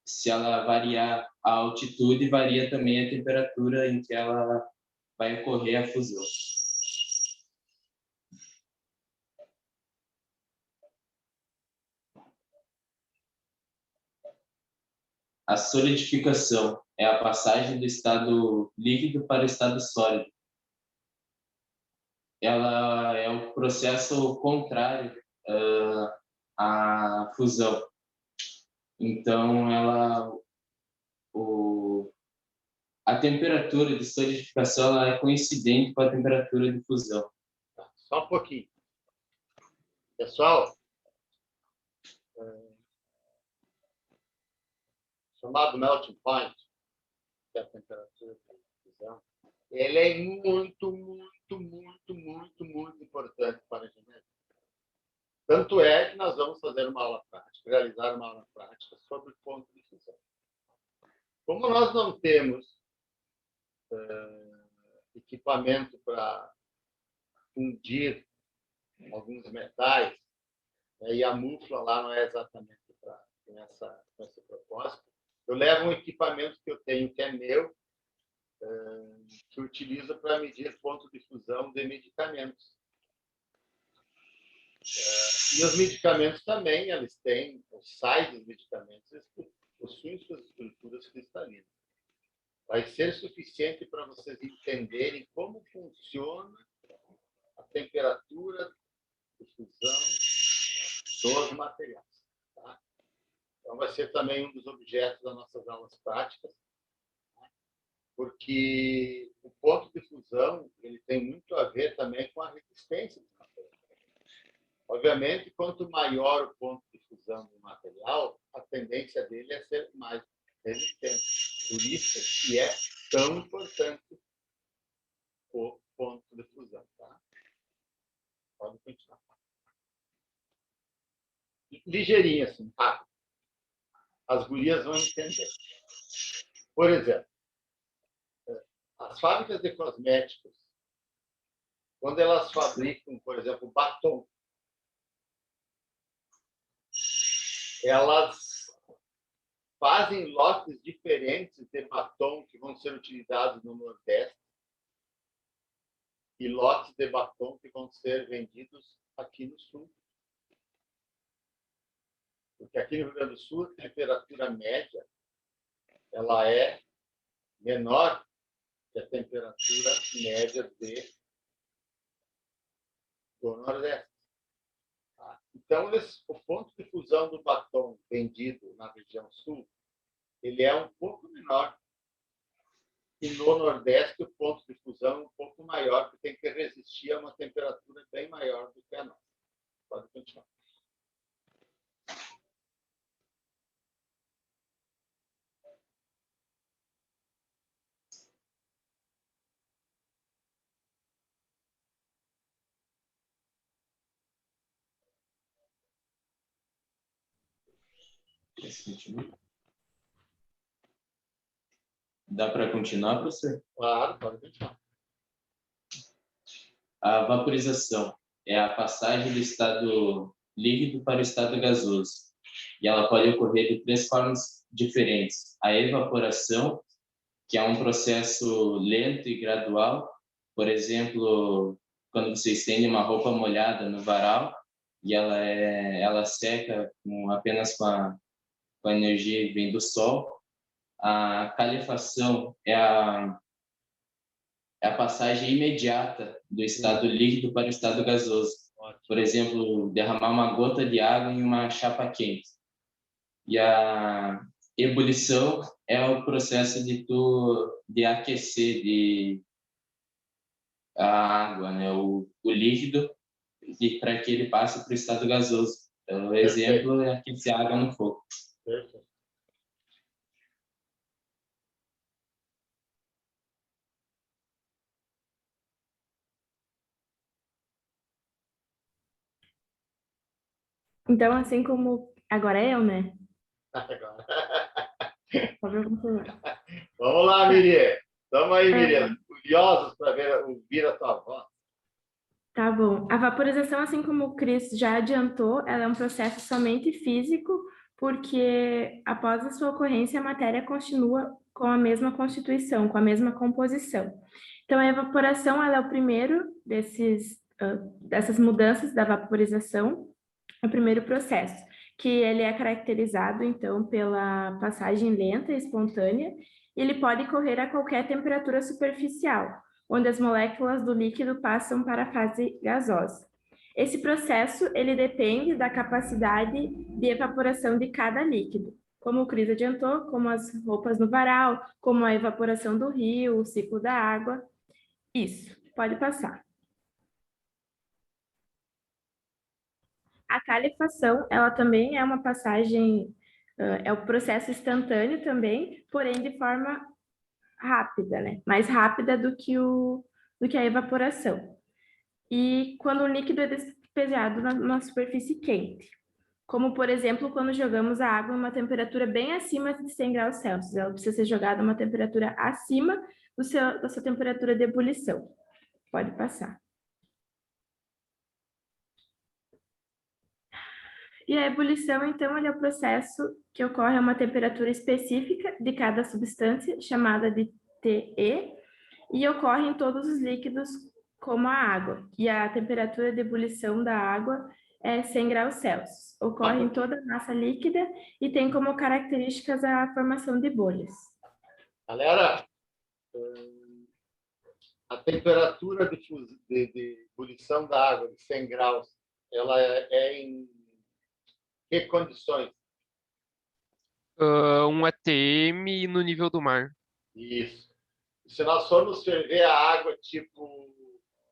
Se ela variar a altitude, varia também a temperatura em que ela vai ocorrer a fusão. A solidificação é a passagem do estado líquido para o estado sólido. Ela é o processo contrário à fusão. Então, a temperatura de solidificação ela é coincidente com a temperatura de fusão. Só um pouquinho. Pessoal, chamado melting point, que é a temperatura de fusão, ele é muito, muito, muito, muito, muito importante para a engenharia. Tanto é que nós vamos fazer uma aula prática, realizar uma aula prática sobre o ponto de fusão. Como nós não temos equipamento para fundir alguns metais, né, e a mufla lá não é exatamente com esse propósito, eu levo um equipamento que eu tenho, que é meu, que utilizo para medir ponto de fusão de medicamentos. E os medicamentos também, eles têm, os sais dos medicamentos, eles possuem suas estruturas cristalinas. Vai ser suficiente para vocês entenderem como funciona a temperatura de fusão dos materiais. Tá? Então, vai ser também um dos objetos das nossas aulas práticas, porque o ponto de fusão ele tem muito a ver também com a resistência do material. Obviamente, quanto maior o ponto de fusão do material, a tendência dele é ser mais resistente. Por isso que é tão importante o ponto de fusão. Tá? Pode continuar. Ligeirinho assim, rápido. As gurias vão entender. Por exemplo, as fábricas de cosméticos, quando elas fabricam, por exemplo, batom, elas fazem lotes diferentes de batom que vão ser utilizados no Nordeste e lotes de batom que vão ser vendidos aqui no Sul. Porque aqui no Rio Grande do Sul, a temperatura média ela é menor que a temperatura média do Nordeste. Então, o ponto de fusão do batom vendido na região sul, ele é um pouco menor. E no Nordeste, o ponto de fusão é um pouco maior, porque tem que resistir a uma temperatura bem maior do que a nossa. Pode continuar. Dá para continuar, professor? Claro, pode continuar. A vaporização é a passagem do estado líquido para o estado gasoso. E ela pode ocorrer de 3 formas diferentes. A evaporação, que é um processo lento e gradual. Por exemplo, quando você estende uma roupa molhada no varal e ela seca apenas com a energia que vem do sol. A calefação é a passagem imediata do estado líquido para o estado gasoso. Por exemplo, derramar uma gota de água em uma chapa quente. E a ebulição é o processo de aquecer a água, né? o líquido, para que ele passe para o estado gasoso. Então, o exemplo é aquecer a água no fogo. Perfeito. Então, assim como... Agora é eu, né? Agora. Pode continuar. Vamos lá, Miriam. Estamos aí, Miriam. Curiosos para ouvir a tua voz. Tá bom. A vaporização, assim como o Cris já adiantou, ela é um processo somente físico, porque após a sua ocorrência, a matéria continua com a mesma constituição, com a mesma composição. Então, a evaporação ela é o primeiro dessas mudanças da vaporização, é o primeiro processo, que ele é caracterizado, então, pela passagem lenta e espontânea, e ele pode ocorrer a qualquer temperatura superficial, onde as moléculas do líquido passam para a fase gasosa. Esse processo, ele depende da capacidade de evaporação de cada líquido. como o Cris adiantou, como as roupas no varal, como a evaporação do rio, o ciclo da água. Isso, pode passar. A calefação, ela também é uma passagem, é o processo instantâneo também, porém de forma rápida, né? Mais rápida do que a evaporação. E quando o líquido é despejado na superfície quente. Como, por exemplo, quando jogamos a água em uma temperatura bem acima de 100 graus Celsius. Ela precisa ser jogada a uma temperatura acima da sua temperatura de ebulição. Pode passar. E a ebulição, então, é o processo que ocorre a uma temperatura específica de cada substância, chamada de TE, e ocorre em todos os líquidos, como a água. E a temperatura de ebulição da água é 100 graus Celsius. Ocorre em toda a massa líquida e tem como características a formação de bolhas. Galera, a temperatura de ebulição da água de 100 graus, ela é em que condições? 1 atm no nível do mar. Isso. Se nós formos ferver a água, tipo,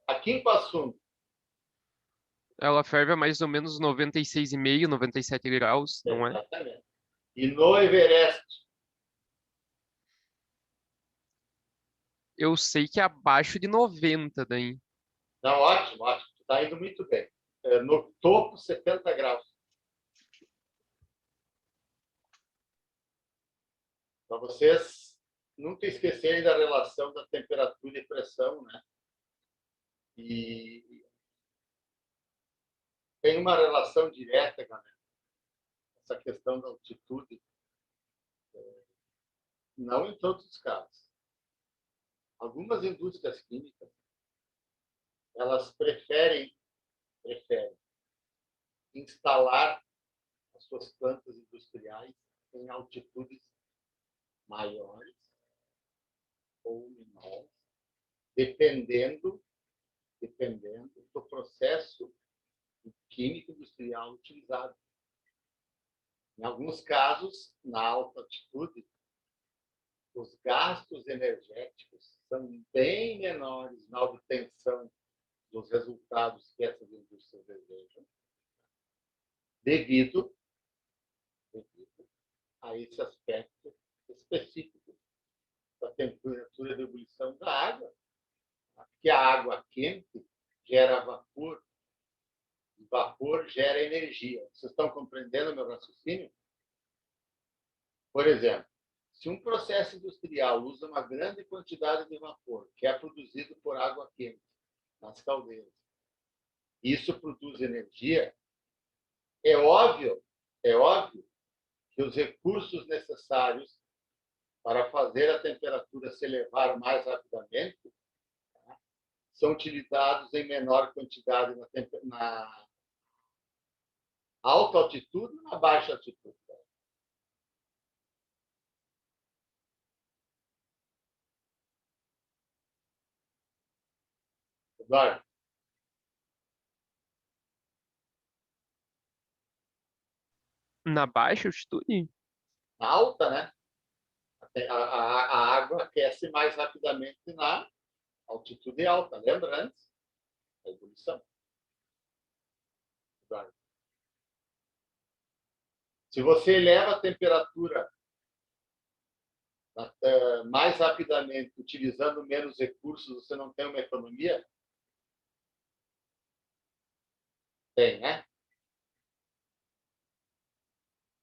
aqui em Passo, Ela ferve a mais ou menos 96,5, 97 graus, não é? exatamente. E no Everest, Eu sei que é abaixo de 90 daí. não, ótimo, ótimo. Está indo muito bem. No topo, 70 graus. Para vocês nunca esquecerem da relação da temperatura e pressão, né? E tem uma relação direta, galera. Essa questão da altitude. Não em todos os casos. Algumas indústrias químicas, elas preferem instalar as suas plantas industriais em altitudes maiores ou menores, dependendo do processo químico industrial utilizado. Em alguns casos, na alta altitude, os gastos energéticos são bem menores na obtenção dos resultados que essas indústrias desejam, devido a esse aspecto específico da temperatura de ebulição da água, porque a água quente gera vapor, e vapor gera energia. Vocês estão compreendendo o meu raciocínio? Por exemplo, se um processo industrial usa uma grande quantidade de vapor, que é produzido por água quente nas caldeiras, isso produz energia, é óbvio que os recursos necessários para fazer a temperatura se elevar mais rapidamente são utilizados em menor quantidade na alta altitude e na baixa altitude. Eduardo? Na baixa altitude? Na alta, né? A água aquece mais rapidamente na altitude alta. Lembra antes? A ebulição. Eduardo? Se você eleva a temperatura mais rapidamente, utilizando menos recursos, você não tem uma economia? Tem, né?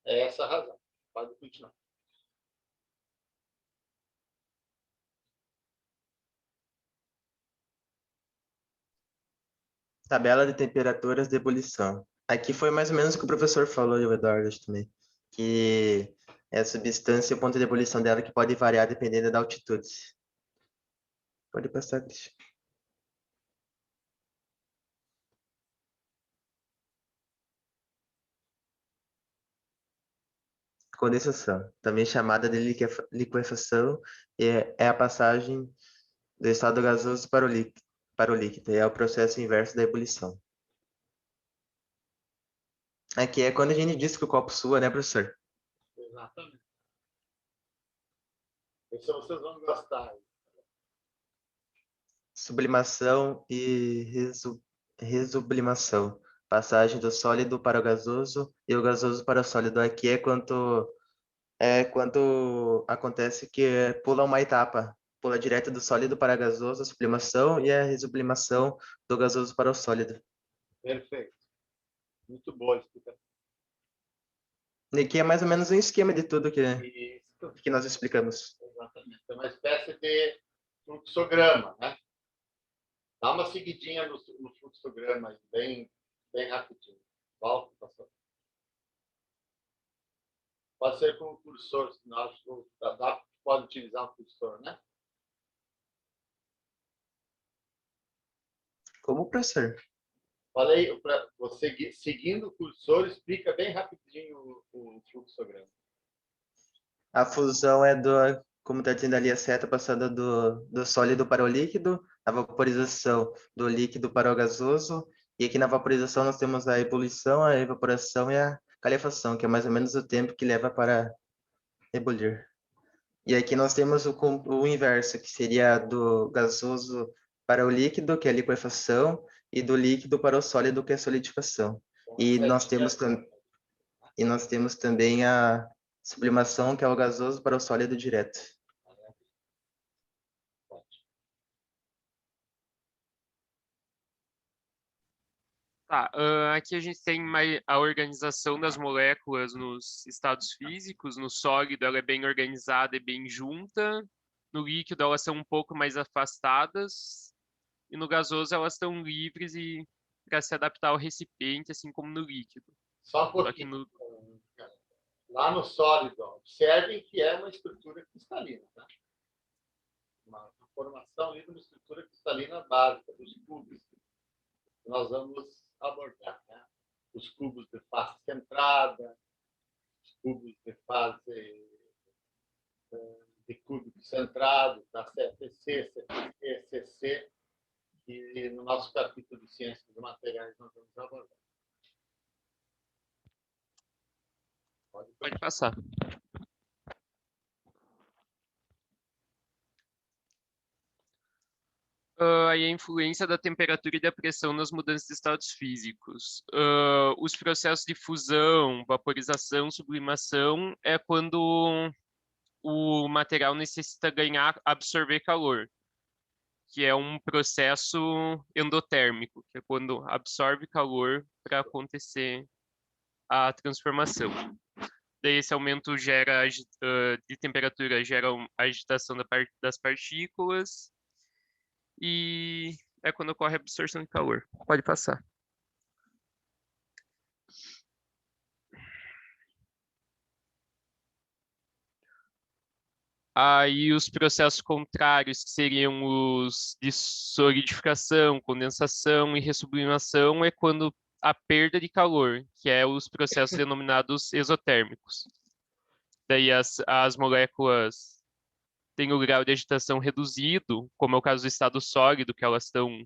É essa a razão. Pode continuar. Tabela de temperaturas de ebulição. Aqui foi mais ou menos o que o professor falou, e o Eduardo acho também, que é a substância e o ponto de ebulição dela que pode variar dependendo da altitude. Pode passar, Cris. Condensação, também chamada de liquefação, é a passagem do estado gasoso para o líquido, é o processo inverso da ebulição. Aqui é quando a gente diz que o copo sua, né, professor? Exatamente. Isso vocês vão gostar. Sublimação e resublimação. Passagem do sólido para o gasoso e o gasoso para o sólido. Aqui quando acontece que pula uma etapa. Pula direto do sólido para gasoso, a sublimação e a resublimação do gasoso para o sólido. Perfeito. Muito boa a explicação. E aqui é mais ou menos um esquema de tudo Isso, que nós explicamos. exatamente. É uma espécie de fluxograma, né? Dá uma seguidinha no fluxograma aí, bem rapidinho. Volta, pastor. Pode ser com o cursor, senão pode utilizar o cursor, né? Como, professor? Falei para você, seguindo o cursor, explica bem rapidinho o fluxograma. A fusão é como está dizendo ali, a seta passando do sólido para o líquido, a vaporização do líquido para o gasoso, e aqui na vaporização nós temos a ebulição, a evaporação e a calefação, que é mais ou menos o tempo que leva para ebulir. E aqui nós temos o inverso, que seria do gasoso para o líquido, que é a liquefação, e do líquido para o sólido, que é a solidificação. E nós temos também a sublimação, que é o gasoso para o sólido direto. Tá, aqui a gente tem a organização das moléculas nos estados físicos. No sólido ela é bem organizada e bem junta. No líquido elas são um pouco mais afastadas. E no gasoso elas estão livres e para se adaptar ao recipiente, assim como no líquido. Só um Só que pouquinho. Lá no sólido, observem que é uma estrutura cristalina. Tá? Uma formação ali de uma estrutura cristalina básica, dos cubos. Nós vamos abordar, né? Os cubos de face centrada, os cubos de fase de cúbico centrado, da CFC, CFC, CC, que no nosso capítulo de Ciências dos Materiais nós vamos abordar. Pode passar. Aí a influência da temperatura e da pressão nas mudanças de estados físicos. Os processos de fusão, vaporização, sublimação é quando o material necessita absorver calor, que é um processo endotérmico, que é quando absorve calor para acontecer a transformação. Daí esse aumento de temperatura gera a agitação das partículas e é quando ocorre a absorção de calor. Pode passar. Aí os processos contrários, que seriam os de solidificação, condensação e ressublimação, é quando a perda de calor, que é os processos denominados exotérmicos. Daí as moléculas têm o grau de agitação reduzido, como é o caso do estado sólido, que elas estão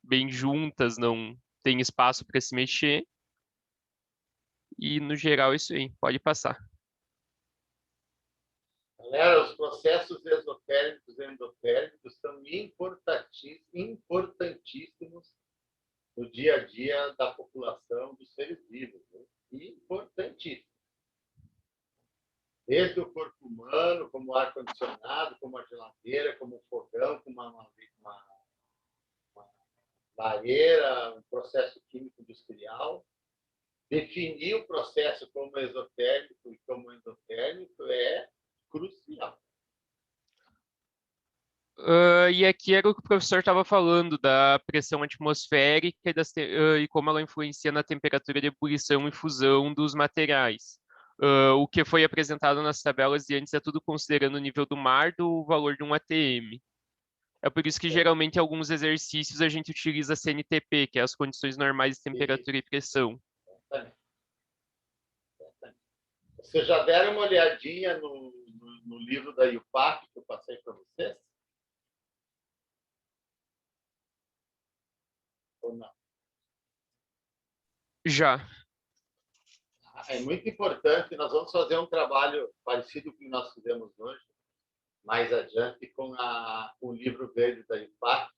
bem juntas, não tem espaço para se mexer. E, no geral, é isso aí. Pode passar. Galera, os processos exotérmicos e endotérmicos são importantíssimos no dia a dia da população dos seres vivos. Né? Importantíssimos. Desde o corpo humano, como o ar-condicionado, como a geladeira, como o fogão, como uma lareira, um processo químico industrial. Definir o processo como exotérmico e como endotérmico é crucial. E aqui era o que o professor estava falando da pressão atmosférica e como ela influencia na temperatura de ebulição e fusão dos materiais. O que foi apresentado nas tabelas de antes é tudo considerando o nível do mar do valor de um ATM. É por isso que geralmente em alguns exercícios a gente utiliza CNTP, que é as condições normais de temperatura e pressão. Vocês já deram uma olhadinha no livro da IUPAC que eu passei para vocês? Ou não? Já. É muito importante. Nós vamos fazer um trabalho parecido com o que nós fizemos hoje, mais adiante, com o livro verde da IPAC.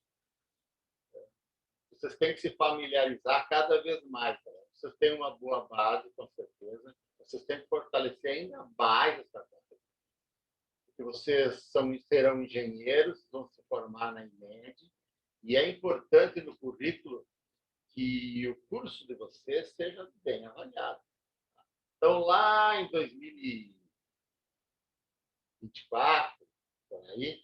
Vocês têm que se familiarizar cada vez mais. Né? Vocês têm uma boa base, com certeza. Vocês têm que fortalecer ainda mais essa base. Porque vocês serão engenheiros, vão se formar na IMED, e é importante no currículo que o curso de vocês seja bem avaliado. Então, lá em 2024, por aí,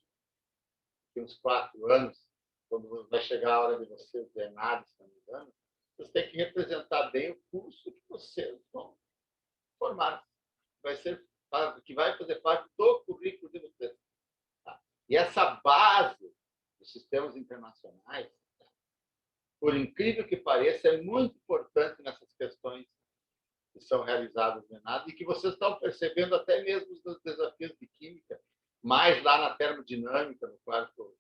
tem uns 4 anos, quando vai chegar a hora de vocês ordenados, se não me engano, vocês têm que representar bem o curso que vocês vão formar. Que vai fazer parte do currículo de vocês. Tá? E essa base dos sistemas internacionais, tá? Por incrível que pareça, é muito importante nessas questões que são realizadas no ENAD e que vocês estão percebendo até mesmo nos desafios de química, mais lá na termodinâmica, no quarto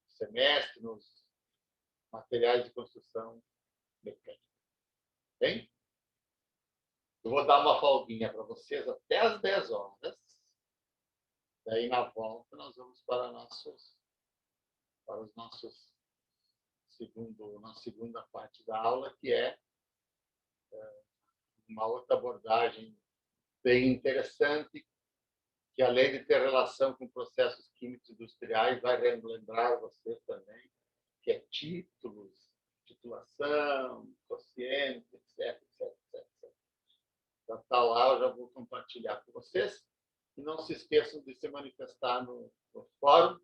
semestre, nos materiais de construção mecânica. Bem? Eu vou dar uma folguinha para vocês até às 10 horas. Daí, na volta, nós vamos para na segunda parte da aula, que é uma outra abordagem bem interessante, que além de ter relação com processos químicos industriais, vai lembrar vocês também, que é títulos, titulação, quociente, etc. Já está lá, eu já vou compartilhar com vocês. E não se esqueçam de se manifestar no fórum,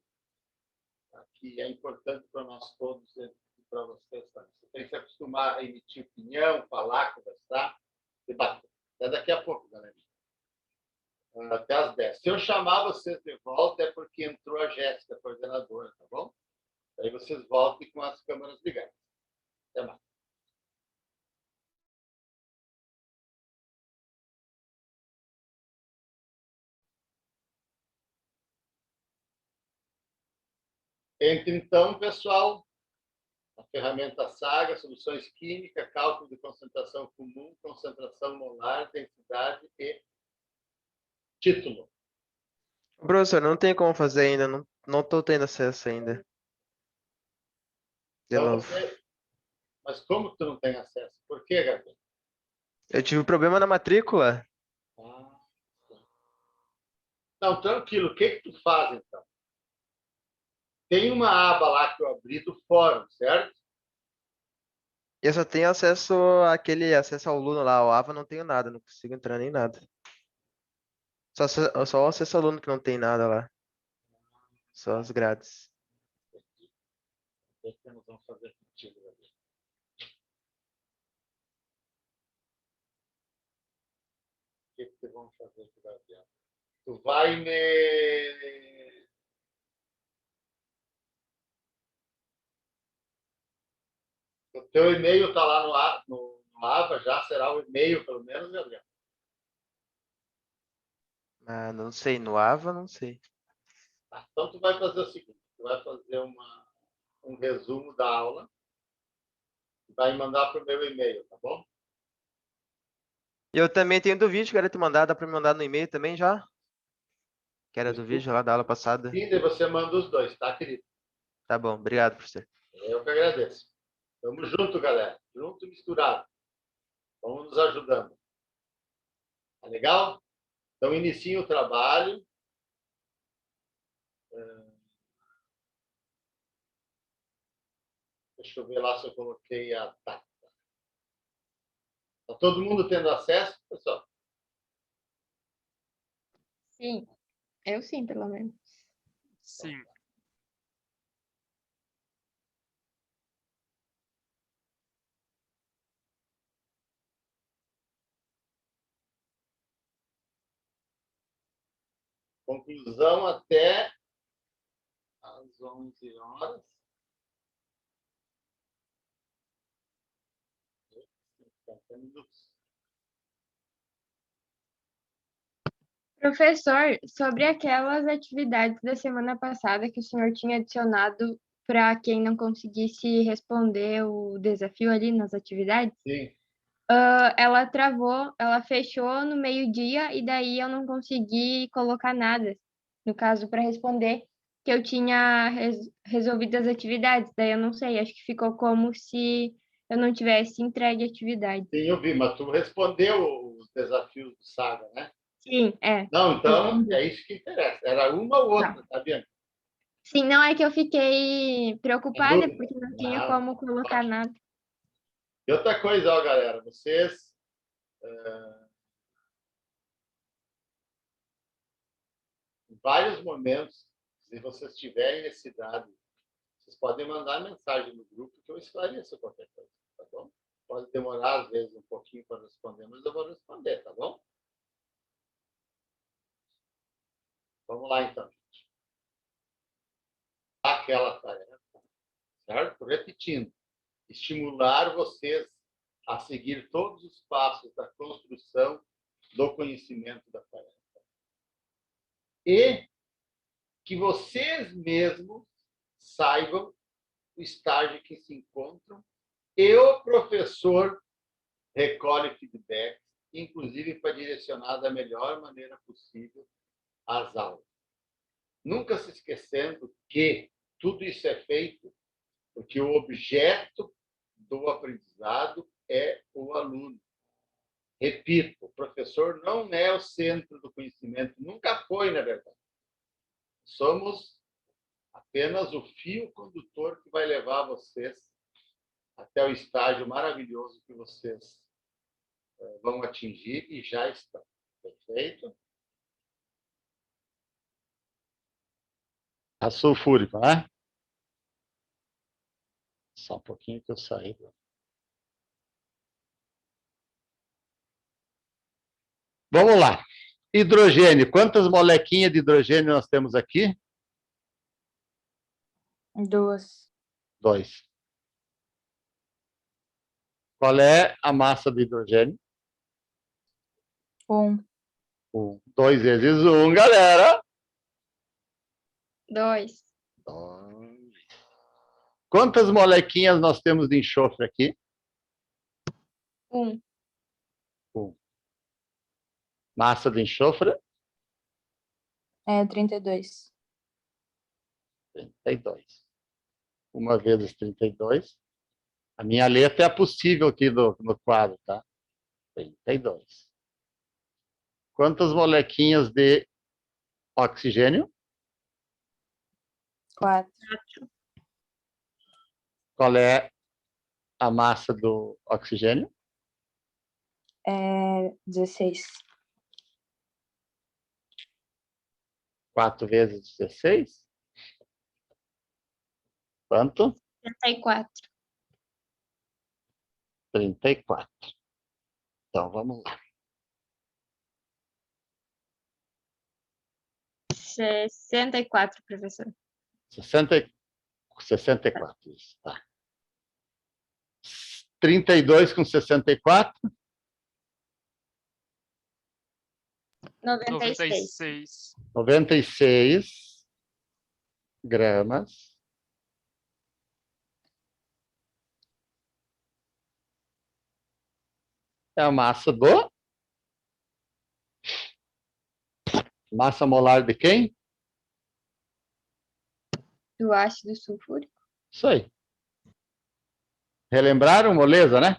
tá? Que é importante para nós todos e para vocês também. Você tem que se acostumar a emitir opinião, falar, conversar, debater. Até daqui a pouco, galera. Até às 10. Se eu chamar vocês de volta, é porque entrou a Jéssica, coordenadora, tá bom? Aí vocês voltem com as câmeras ligadas. Até mais. Entre, então, pessoal, a ferramenta SAGA, soluções químicas, cálculo de concentração comum, concentração molar, densidade e título. Professor, não tem como fazer ainda, não estou tendo acesso ainda. De Então, novo. Mas como tu não tem acesso? Por quê, Gabriel? Eu tive problema na matrícula. Não, tranquilo. O que tu faz, então? Tem uma aba lá que eu abri do fórum, certo? Eu só tenho acesso acesso ao aluno lá, o AVA não tenho nada, não consigo entrar nem nada. Só o acesso ao aluno que não tem nada lá. Só as grades. O que nós vamos fazer contigo, Gabriel? O que vocês vão fazer com o Gabriel? Tu vai me... O teu e-mail está lá no AVA, já será o e-mail, pelo menos, Gabriel? Ah, não sei, no AVA não sei. Tá, então, tu vai fazer o seguinte, tu vai fazer um resumo da aula e vai mandar para o meu e-mail, tá bom? Eu também tenho do vídeo, quero te mandar, dá para me mandar no e-mail também já? Que era do vídeo lá da aula passada. E daí você manda os dois, tá, querido? Tá bom, obrigado, professor. Eu que agradeço. Tamo junto, galera. Junto e misturado. Vamos nos ajudando. Tá legal? Então, iniciem o trabalho. Deixa eu ver lá se eu coloquei a data. Está todo mundo tendo acesso, pessoal? Sim, eu sim, pelo menos. Sim. Conclusão até às 11 horas. 50 minutos. Professor, sobre aquelas atividades da semana passada que o senhor tinha adicionado para quem não conseguisse responder o desafio ali nas atividades, Sim. Ela travou, ela fechou no meio-dia e daí eu não consegui colocar nada, no caso, para responder que eu tinha resolvido as atividades. Daí eu não sei, acho que ficou como se eu não tivesse entregue a atividade. Sim, eu vi, mas tu respondeu os desafios do Saga, né? Sim, é. Não, então Respondi. é isso que interessa. Era uma ou outra, tá vendo? Sim, não é que eu fiquei preocupada dúvida? porque não tinha Não. como colocar nada. E outra coisa, ó, galera, vocês em vários momentos, se vocês tiverem necessidade, vocês podem mandar mensagem no grupo que eu esclareço qualquer coisa, tá bom? Pode demorar, às vezes, um pouquinho para responder, mas eu vou responder, tá bom? Vamos lá, então, gente. Aquela tarefa, certo? Repetindo. Estimular vocês a seguir todos os passos da construção do conhecimento da tarefa. E que vocês mesmos saibam o estágio que se encontram e o professor recolhe feedback, inclusive para direcionar da melhor maneira possível as aulas. Nunca se esquecendo que tudo isso é feito porque o objeto do aprendizado é o aluno. Repito, o professor não é o centro do conhecimento, nunca foi, na verdade. Somos apenas o fio condutor que vai levar vocês até o estágio maravilhoso que vocês vão atingir e já estão. Perfeito? A sulfúrica, né? Só um pouquinho que eu saí. Vamos lá. Hidrogênio. Quantas molequinhas de hidrogênio nós temos aqui? 2. 2. Qual é a massa do hidrogênio? 1. 1. 2 vezes 1, galera. 2. 2. Quantas molequinhas nós temos de enxofre aqui? 1. 1. Massa de enxofre? É 32. 32. 1 vezes 32. A minha letra é a possível aqui no quadro, tá? 32. Quantas molequinhas de oxigênio? 4. Qual é a massa do oxigênio? É 16. 4 vezes 16? Quanto? 34. 34. Então, vamos lá. 64, professor. 64, isso, tá. 32 com 64? 96. 96 gramas. É a massa do... Massa molar de quem? Do ácido sulfúrico. Isso aí. Relembraram, moleza, né?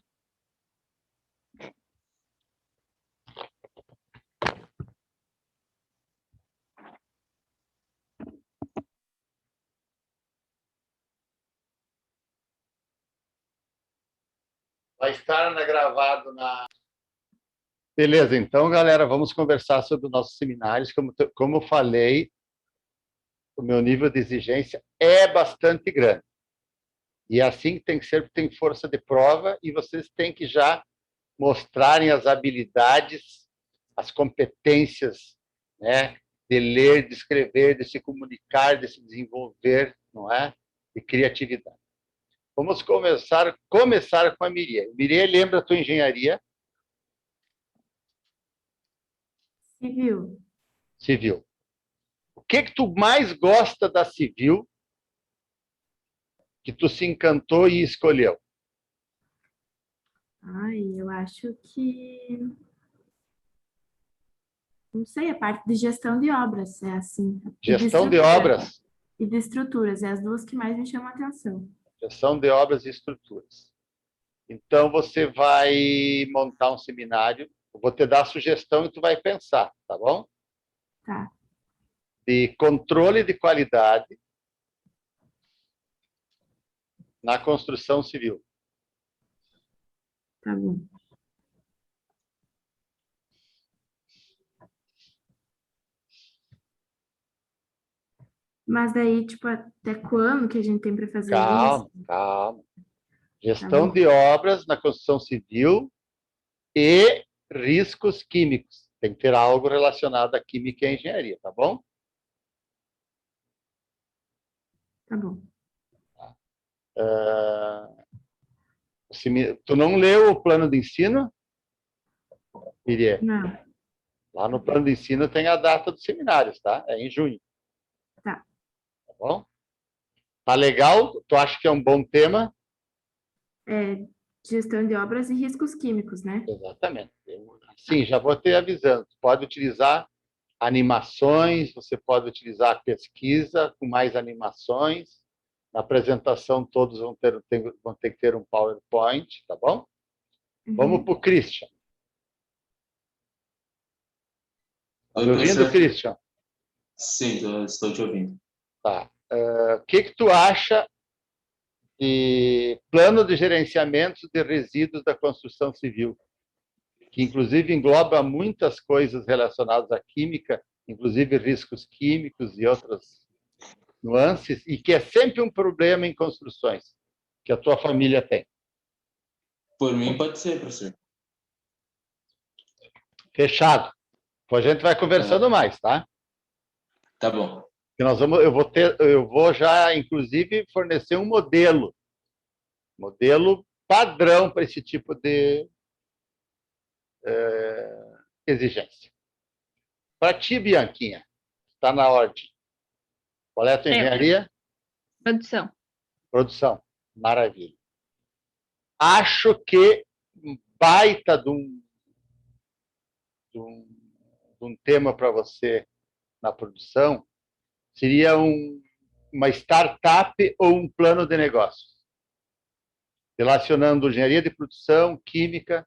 Vai estar gravado na... Beleza, então, galera, vamos conversar sobre os nossos seminários. Como eu falei, o meu nível de exigência é bastante grande. E é assim que tem que ser, porque tem força de prova e vocês têm que já mostrarem as habilidades, as competências, né, de ler, de escrever, de se comunicar, de se desenvolver, não é? De criatividade. Vamos começar com a Miriam. Miriam, lembra a tua engenharia? Civil. Civil. O que tu mais gosta da civil que tu se encantou e escolheu? Ai, eu acho que... Não sei, a parte de gestão de obras, é assim. E de Gestão de estrutura. obras. E de estruturas, é as duas que mais me chamam a atenção. Gestão de obras e estruturas. Então, você vai montar um seminário. Eu vou te dar a sugestão e tu vai pensar, tá bom? Tá, De controle de qualidade na construção civil. tá bom. Mas daí, tipo, até quando que a gente tem para fazer Calma, isso? calma. Tá Gestão bom. de obras na construção civil e riscos químicos. Tem que ter algo relacionado à química e à engenharia, tá bom? Tá bom. Tu não leu o plano de ensino, Irie? Não, Lá no plano de ensino tem a data dos seminários, tá? É em junho, tá. tá bom? Tá legal? Tu acha que é um bom tema? É, gestão de obras e riscos químicos, né? Exatamente. Sim, já vou te avisando. Tu pode utilizar animações, você pode utilizar pesquisa com mais animações. Na apresentação, todos vão ter que ter um PowerPoint, tá bom? Vamos Uhum. para o Christian. Tá Oi, me ouvindo, professor? Christian? Sim, estou te ouvindo. Tá. O que tu acha de plano de gerenciamento de resíduos da construção civil? Que, inclusive, engloba muitas coisas relacionadas à química, inclusive riscos químicos e outras nuances, e que é sempre um problema em construções, que a tua família tem. Por mim, pode ser, professor. Fechado. Depois a gente vai conversando mais, tá? Tá bom. Eu vou já, inclusive, fornecer um modelo padrão para esse tipo de exigência. Para ti, Bianquinha, está na ordem. Qual é a tua Eu, engenharia? produção. Produção. Maravilha. Acho que um baita de um tema para você na produção seria uma startup ou um plano de negócios, relacionando engenharia de produção, química.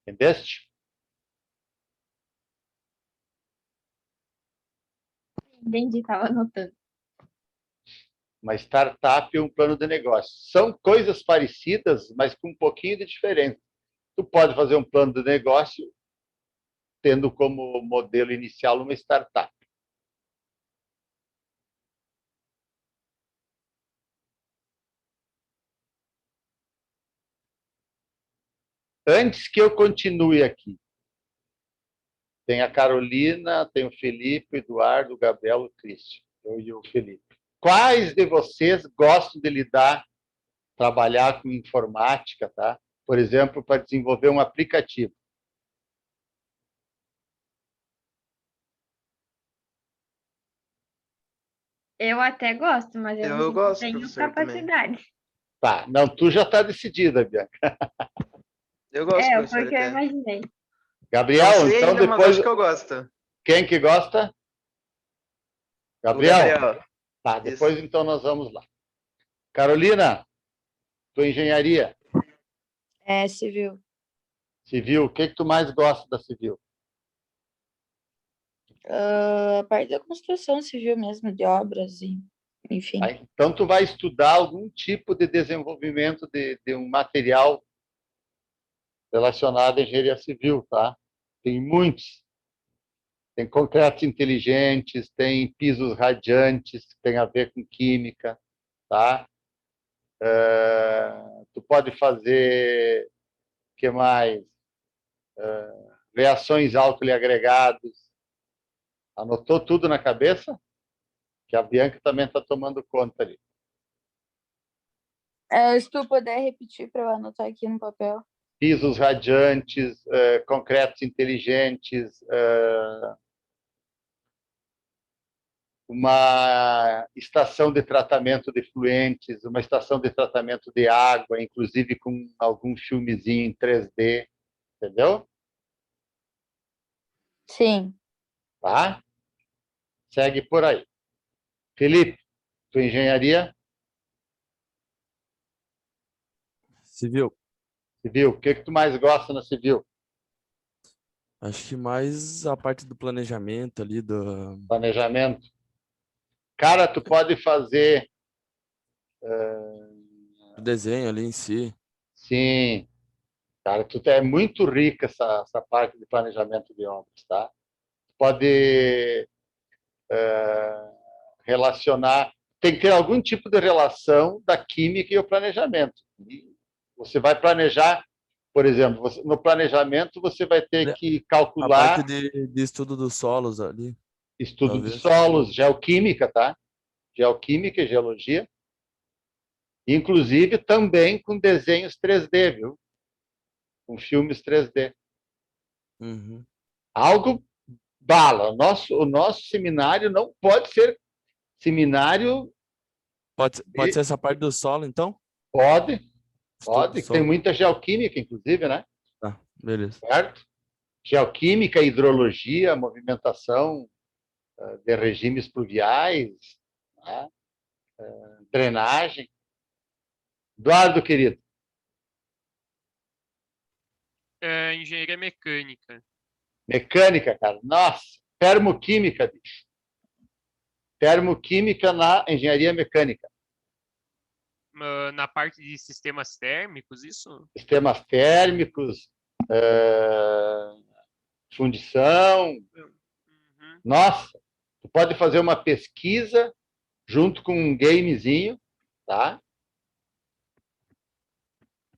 Entendeste? Entendi, estava anotando. Uma startup ou um plano de negócios. São coisas parecidas, mas com um pouquinho de diferença. Tu pode fazer um plano de negócio tendo como modelo inicial uma startup. Antes que eu continue aqui, tem a Carolina, tem o Felipe, o Eduardo, o Gabriel, o Cristian, eu e o Felipe. Quais de vocês gostam de trabalhar com informática, tá? Por exemplo, para desenvolver um aplicativo? Eu até gosto, mas eu não Eu sei se gosto, tenho professor, também. capacidade. Tá, não, tu já está decidida, Bianca. Eu gosto, É, professor, foi o que eu até. imaginei. Não Gabriel, sei então ainda, mas depois, acho que eu gosto. quem que gosta? O Gabriel? Gabriel. Tá, Isso. depois então nós vamos lá. Carolina, tua engenharia É, civil. civil, o que que tu mais gosta da civil? A parte da construção civil mesmo, de obras, e, enfim. Tá? Então tu vai estudar algum tipo de desenvolvimento de um material relacionado à engenharia civil, tá? Tem muitos. Tem concretos inteligentes, tem pisos radiantes, que tem a ver com química, tá? Tu pode fazer, o que mais? Reações álcool e agregados. Anotou tudo na cabeça? Que a Bianca também está tomando conta ali. Se tu puder repetir para eu anotar aqui no papel. Pisos radiantes, concretos inteligentes, uma estação de tratamento de efluentes, uma estação de tratamento de água, inclusive com algum filmezinho em 3D, entendeu? Sim. Tá? Segue por aí. Felipe, tua engenharia Civil. civil, o que tu mais gosta na civil? Acho que mais a parte do planejamento ali, do... Planejamento. Cara, tu pode fazer, do desenho ali em si. sim, cara, é muito rica essa parte de planejamento de obras, tá? Tu pode relacionar, tem que ter algum tipo de relação da química e o planejamento. E você vai planejar, por exemplo, no planejamento você vai ter que A parte calcular de estudo dos solos ali, estudo de talvez. solos, geoquímica, tá? Geoquímica e geologia. Inclusive também com desenhos 3D, viu? Com filmes 3D. Uhum. Algo bala. O nosso seminário não pode ser seminário. Pode ser essa parte do solo, então? Pode, Estudo do pode. Tem solo. muita geoquímica, inclusive, né? Tá, beleza. Certo? Geoquímica, hidrologia, movimentação de regimes pluviais, né? Drenagem. Eduardo, querido, Engenharia mecânica. mecânica, cara. Nossa, termoquímica, bicho. Termoquímica na engenharia mecânica. Na parte de sistemas térmicos, isso? Sistemas térmicos, fundição. Uhum. Nossa, tu pode fazer uma pesquisa junto com um gamezinho, tá?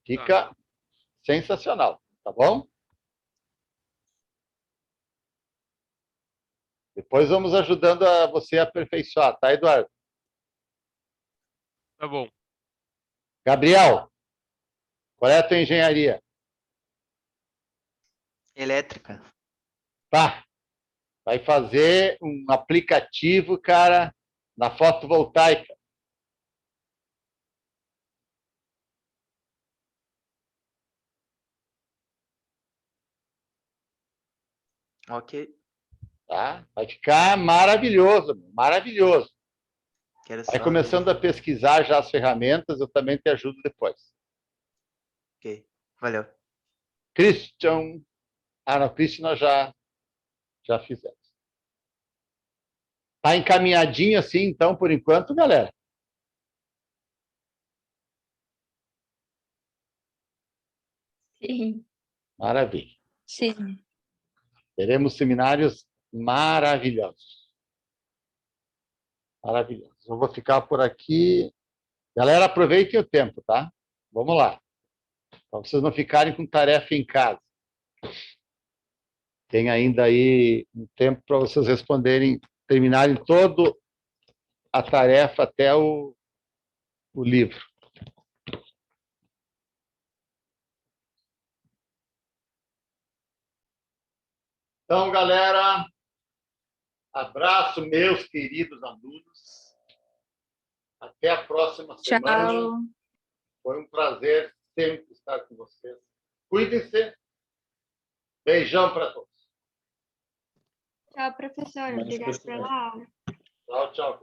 Fica sensacional, tá bom? Depois vamos ajudando a você a aperfeiçoar, tá, Eduardo? Tá bom. Gabriel, qual é a tua engenharia? Elétrica. Tá, vai fazer um aplicativo, cara, na fotovoltaica. Ok. Tá? Vai ficar maravilhoso, maravilhoso. Quero Vai só começando a ver. pesquisar já as ferramentas, eu também te ajudo depois. Ok. Valeu. Christian. Ah, não, Christian nós já fizemos. Tá encaminhadinho assim, então, por enquanto, galera? Sim. Maravilha. Sim. Teremos seminários maravilhosos. Maravilhosos. Eu vou ficar por aqui. Galera, aproveitem o tempo, tá? Vamos lá. Para vocês não ficarem com tarefa em casa. Tem ainda aí um tempo para vocês responderem, terminarem toda a tarefa até o livro. Então, galera, abraço, meus queridos alunos. Até a próxima semana. Tchau. Foi um prazer sempre estar com vocês. Cuidem-se. Beijão para todos. Tchau, professora. Obrigada pela aula. Tchau, tchau.